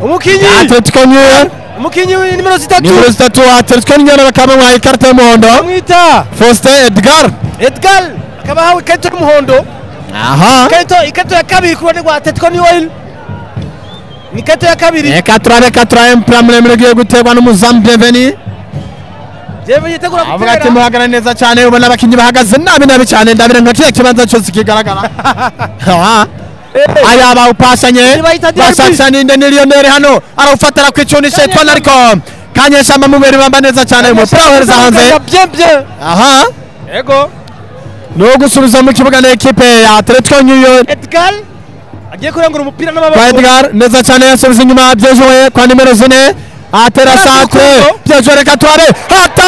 [SPEAKER 3] umukinyi
[SPEAKER 4] Athletico New Oil
[SPEAKER 3] umukinyi nimero 3
[SPEAKER 4] nimero 3 Athletico New Oil bakaba bamuhaye ikarita y'umuhondo
[SPEAKER 3] amwita
[SPEAKER 4] Faustin
[SPEAKER 3] Edgar akaba hawe ikarita y'umuhondo
[SPEAKER 4] aha
[SPEAKER 3] ikarita ya kabiri ku ruhande rwa Athletico New Oil ni ikarita ya kabiri
[SPEAKER 4] reka turabe mpira muremure ugiye guterwa n'umuzamu Bienveni
[SPEAKER 3] Bienveni yitegura
[SPEAKER 4] avuga ati
[SPEAKER 3] gutera
[SPEAKER 4] muhagarara neza cyane ubona abakinnyi bahagaze nabi cyane ndabira nka kiriya kibanza cyose kigaragara aya bawupashanye bashakisha ninde ni Lionel hano arawufatira ku icuni Shetwan ariko Kanyeshamba muberi bamba neza cyane umupira wohereza hanze aha
[SPEAKER 3] yego
[SPEAKER 4] no gusubiza mu kibuga n'ekipe ya Athletico New Oil
[SPEAKER 3] Edgar agiye kurangura umupira n'amaboko
[SPEAKER 4] Edgar neza cyane yasubiza inyuma byejowe kwa nimero 4 atera centre byejowe reka turabe hata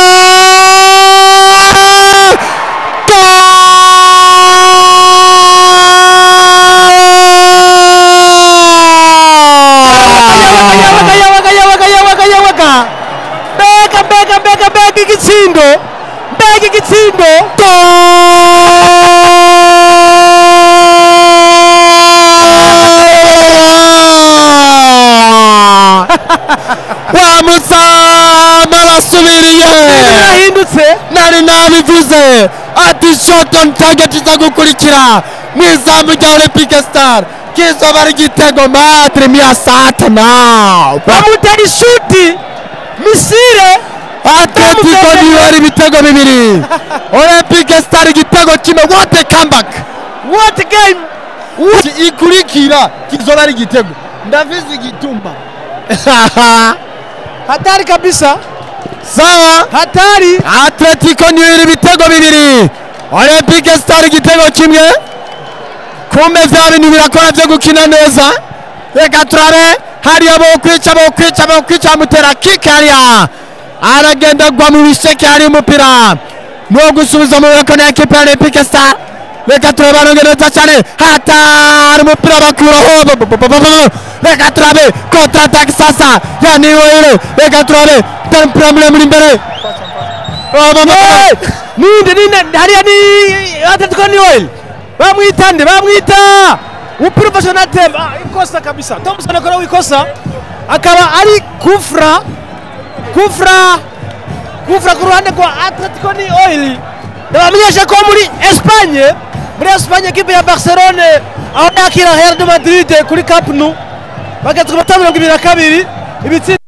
[SPEAKER 3] Mbega igitsindo
[SPEAKER 4] wa musama basubiriye
[SPEAKER 3] yahindutse
[SPEAKER 4] nari nabivuze ati shot on target iza gukurikira mu izamu rya Olympique Star kizoba ari igitego matre mia satana
[SPEAKER 3] bamutera ishuti misire
[SPEAKER 4] Athletico New Oil ibitego bibiri Olympique Star igitego kimwe what a comeback
[SPEAKER 3] what a game
[SPEAKER 4] ikurikira kizoba ari igitego ndavize igituma
[SPEAKER 3] hatari kabisa
[SPEAKER 4] sawa
[SPEAKER 3] hatari
[SPEAKER 4] Athletico New Oil ibitego bibiri Olympique Star igitego kimwe kumbe vya bintu birakora byo gukina neza reka turabe hariya bokwica mutera kick hariya aragenda gwa mu bisheke hari umupira no gusubiza mu bako na ekipe ya Olympique Star reka turabe arongereza cyane hatari umupira bakuraho reka turabe kontra attack sasa ya New Oil reka turabe tempera muri imbere
[SPEAKER 3] ninde hariya ni Athletico New Oil bamwita umupira ufashe na temba ikosa kabisa Thompson akora wikosa akaba ari kufra ku ruhande rwa Athletico New Oil ndabamenyesha ko muri Espagne ekipe ya Barcelone aho yakira Real de Madrid kuri Camp Nou bageze ku 22 ibitsinda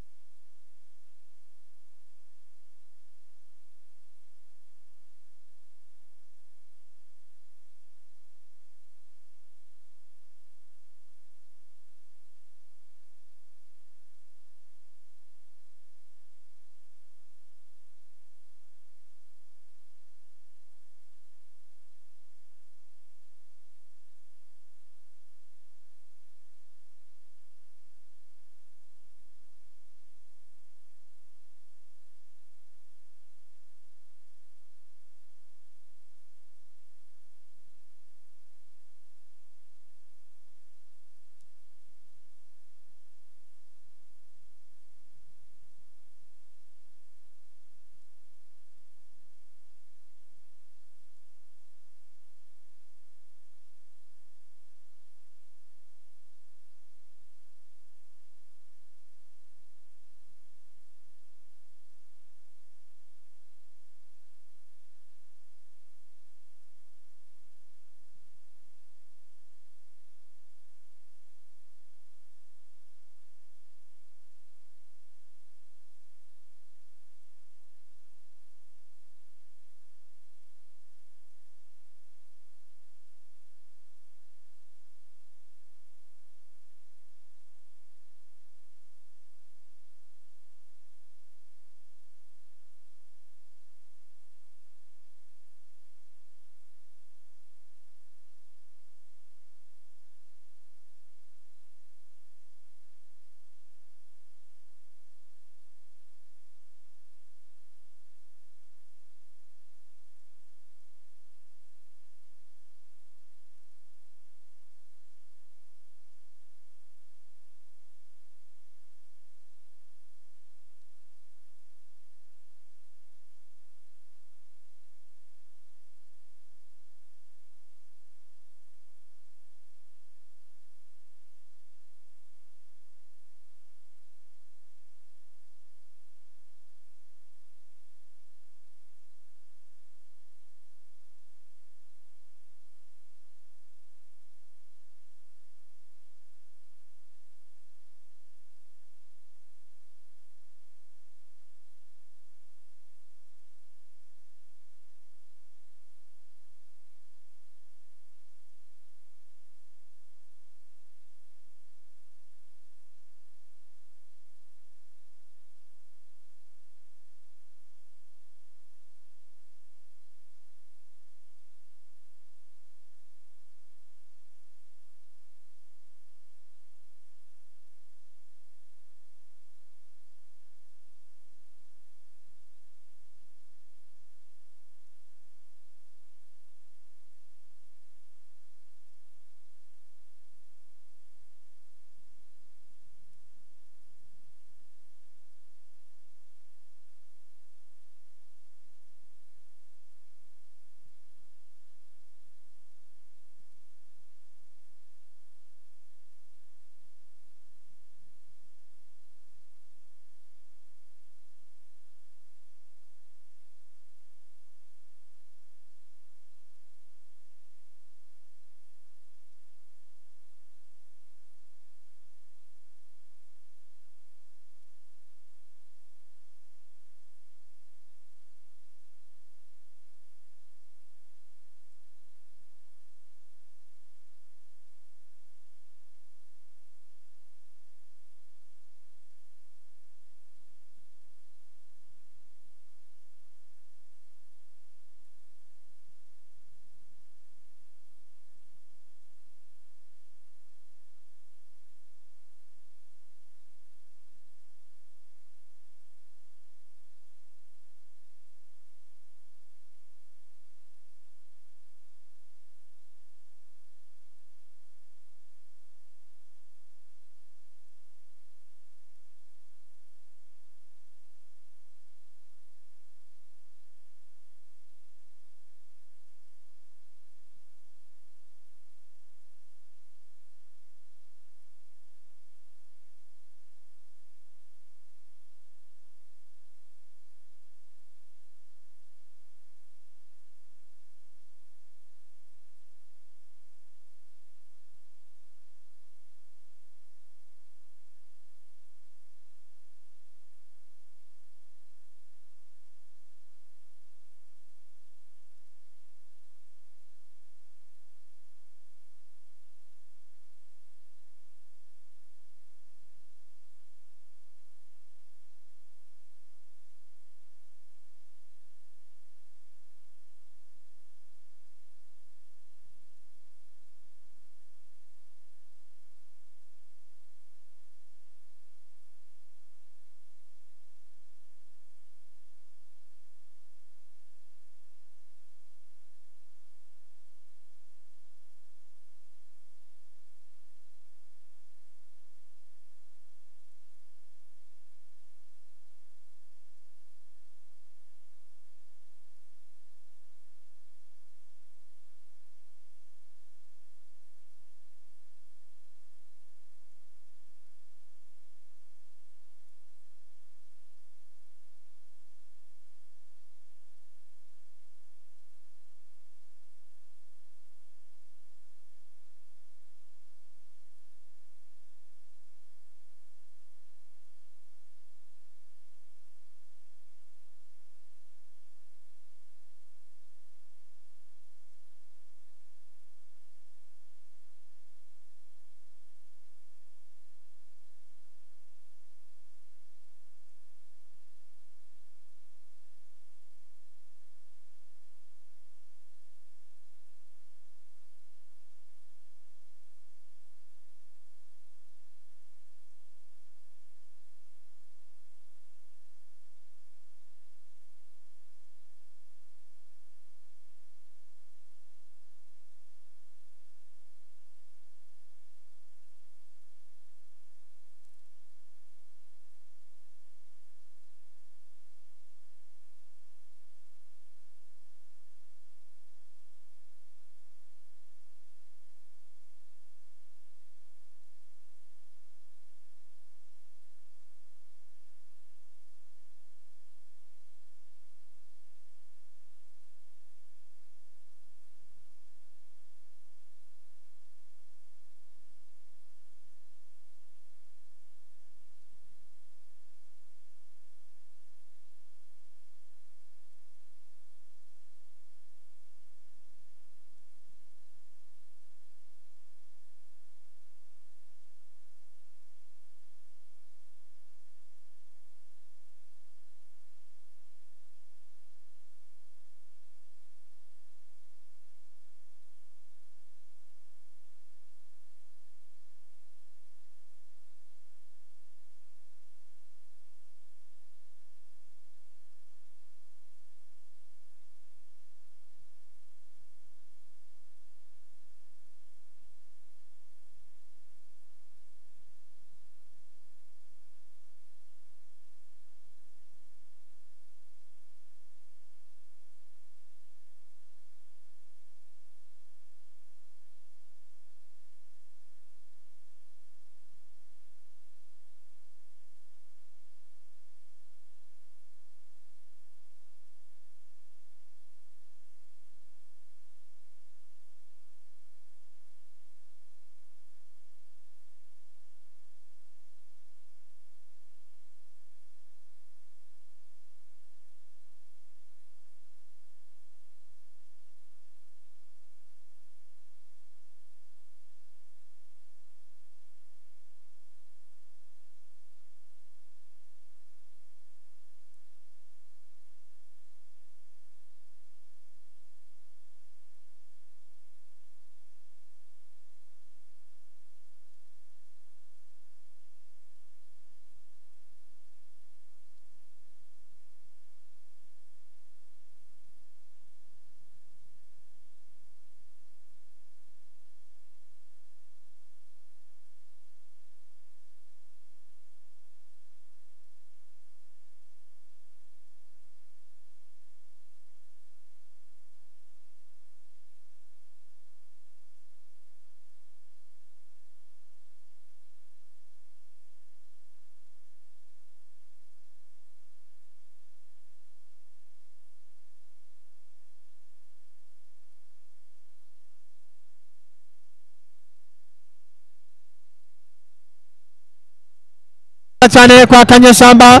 [SPEAKER 4] cyane kwa Kanyeshamba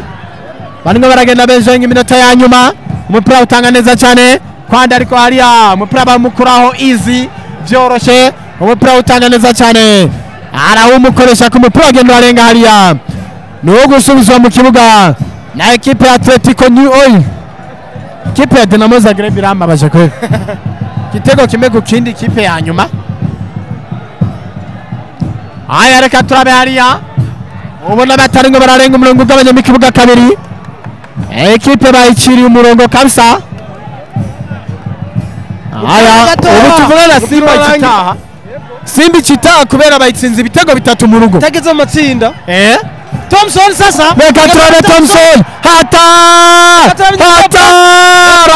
[SPEAKER 4] barimo baragenda bejenga iminota ya nyuma umupira utanga neza cyane kwanda ariko hariya umupira bamukuraho easy byoroshe umupira utanga neza cyane arawumukoresha ku mupira agenda arenga hariya no gusubizwa mu kibuga na equipe ya Athletico New Oil equipe ya Dinamo Zagreb irambabaje kwe kitego kimwe gukindi equipe ya nyuma aya reka turabe hariya ubona batari ngo bararenga umurongo ugabanya mu kibuga kabiri equipe bayiciriye umurongo kabisa aya ubu tuvugana Simba ikitaha kubera bayitsinze ibitego bitatu mu rugo
[SPEAKER 3] tageze amatsinda Thompson sasa
[SPEAKER 4] reka turabe Thompson hata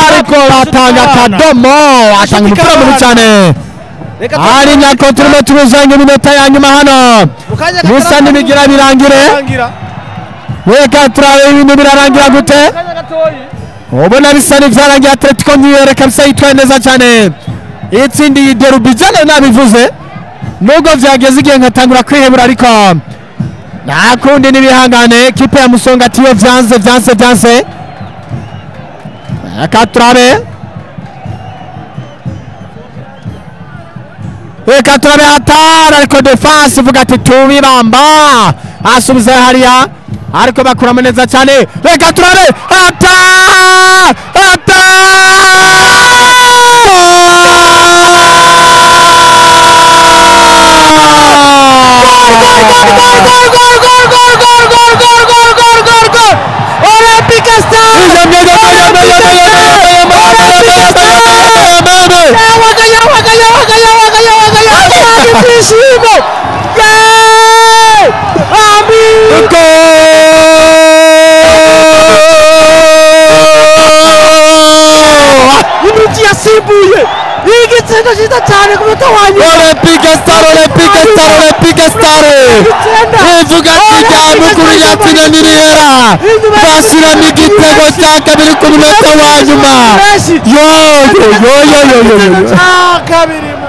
[SPEAKER 4] ariko batanga kadomo atanga umupira mubi cyane ari na kontrole tubuzanye iminota ya nyuma hano bisa n'imigira birangire reka turabe ibintu birarangira gute ubona bisa n'ibyarangiye Athletico New Oil kabisa yitwaye neza cyane itsindiye derby jana nabivuze nubwo byageze igihe nkatangura kwihebura ariko nakundi nibihangane kipe ya Musonga tiyo vyanse reka turabe hatara ariko defense ivuga ati tubibamba asubiza hariya ariko bakuramo neza cyane reka turabe
[SPEAKER 3] igitego cyiza cyane ku muto wanyu
[SPEAKER 4] Olympique Star ivuga ati mukuru yatina nirihera bashyiramo igitego cya kabiri ku munota wa nyuma
[SPEAKER 3] kabiri mu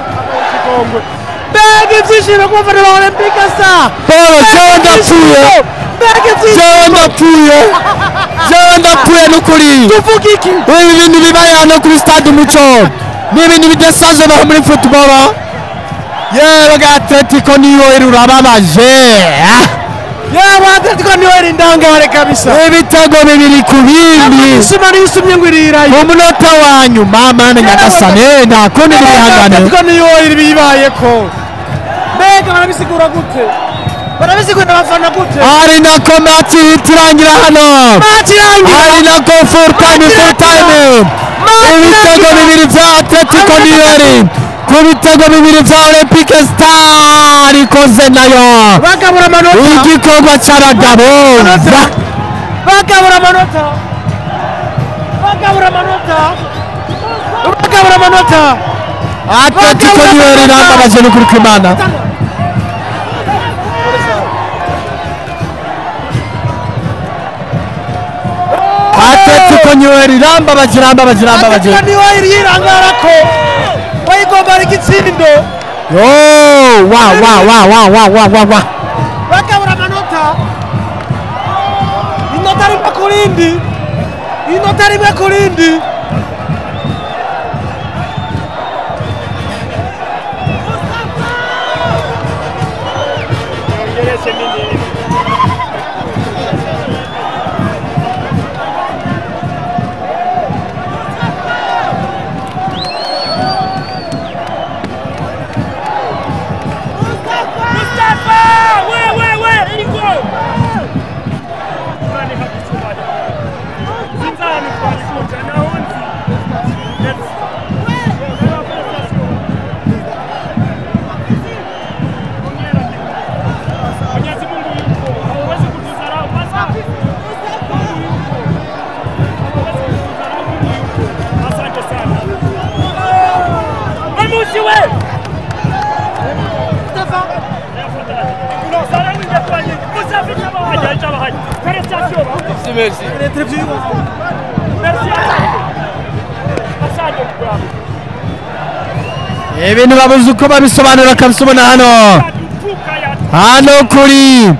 [SPEAKER 3] kigongwe mbega ibyishimo ku bafana ba Olympique Star
[SPEAKER 4] ndapfuye n'ukuri
[SPEAKER 3] tuvuga iki
[SPEAKER 4] ibi bintu bibaye hano kuri stade Umuco ni ibintu bidasanzwe baho muri football yewe ga Athletico New Oil urababaje
[SPEAKER 3] yewe Athletico New Oil ndangare kabisa
[SPEAKER 4] ibitego bibiri ku bindi
[SPEAKER 3] Simani yisumye ngwirirayo
[SPEAKER 4] mu munota wa nyuma mana nyagasane nakundi bihangane
[SPEAKER 3] Athletico New Oil bibaye ko mbega barabisigura gute barabisigura abafana gute
[SPEAKER 4] ari nako match itirangira hano ari nako full time ibitego bibiri bya Athletico New Oil ku bitego bibiri bya Olympique Star ikoze nayo
[SPEAKER 3] bagabura amanota
[SPEAKER 4] igikorwa cy'abagabo
[SPEAKER 3] bagabura amanota
[SPEAKER 4] Athletico New Oil irambabaje n'ukuri kw'Imana Athletico New Oil irambabaje
[SPEAKER 3] Athletico New Oil yirangara ko bayigomba igitsindo
[SPEAKER 4] wa
[SPEAKER 3] bagabura amanota inota rimwe ku rindi
[SPEAKER 2] Merci.
[SPEAKER 4] ibintu babuze uko babisobanura kabisa ubona hano kuri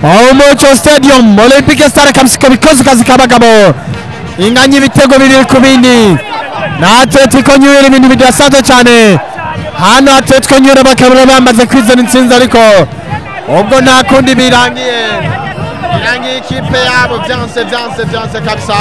[SPEAKER 4] Umuco Stadium Olympic Star kabisa bikoze kazi kabagabo inganya ibitego biri ku bindi na Athletico New Oil ibintu bidasanzwe cyane hano Athletico New Oil bakarura bamaze kwizana intsinzi ariko ubwo nta kundi birangiye ikipe yabo byanse kabisa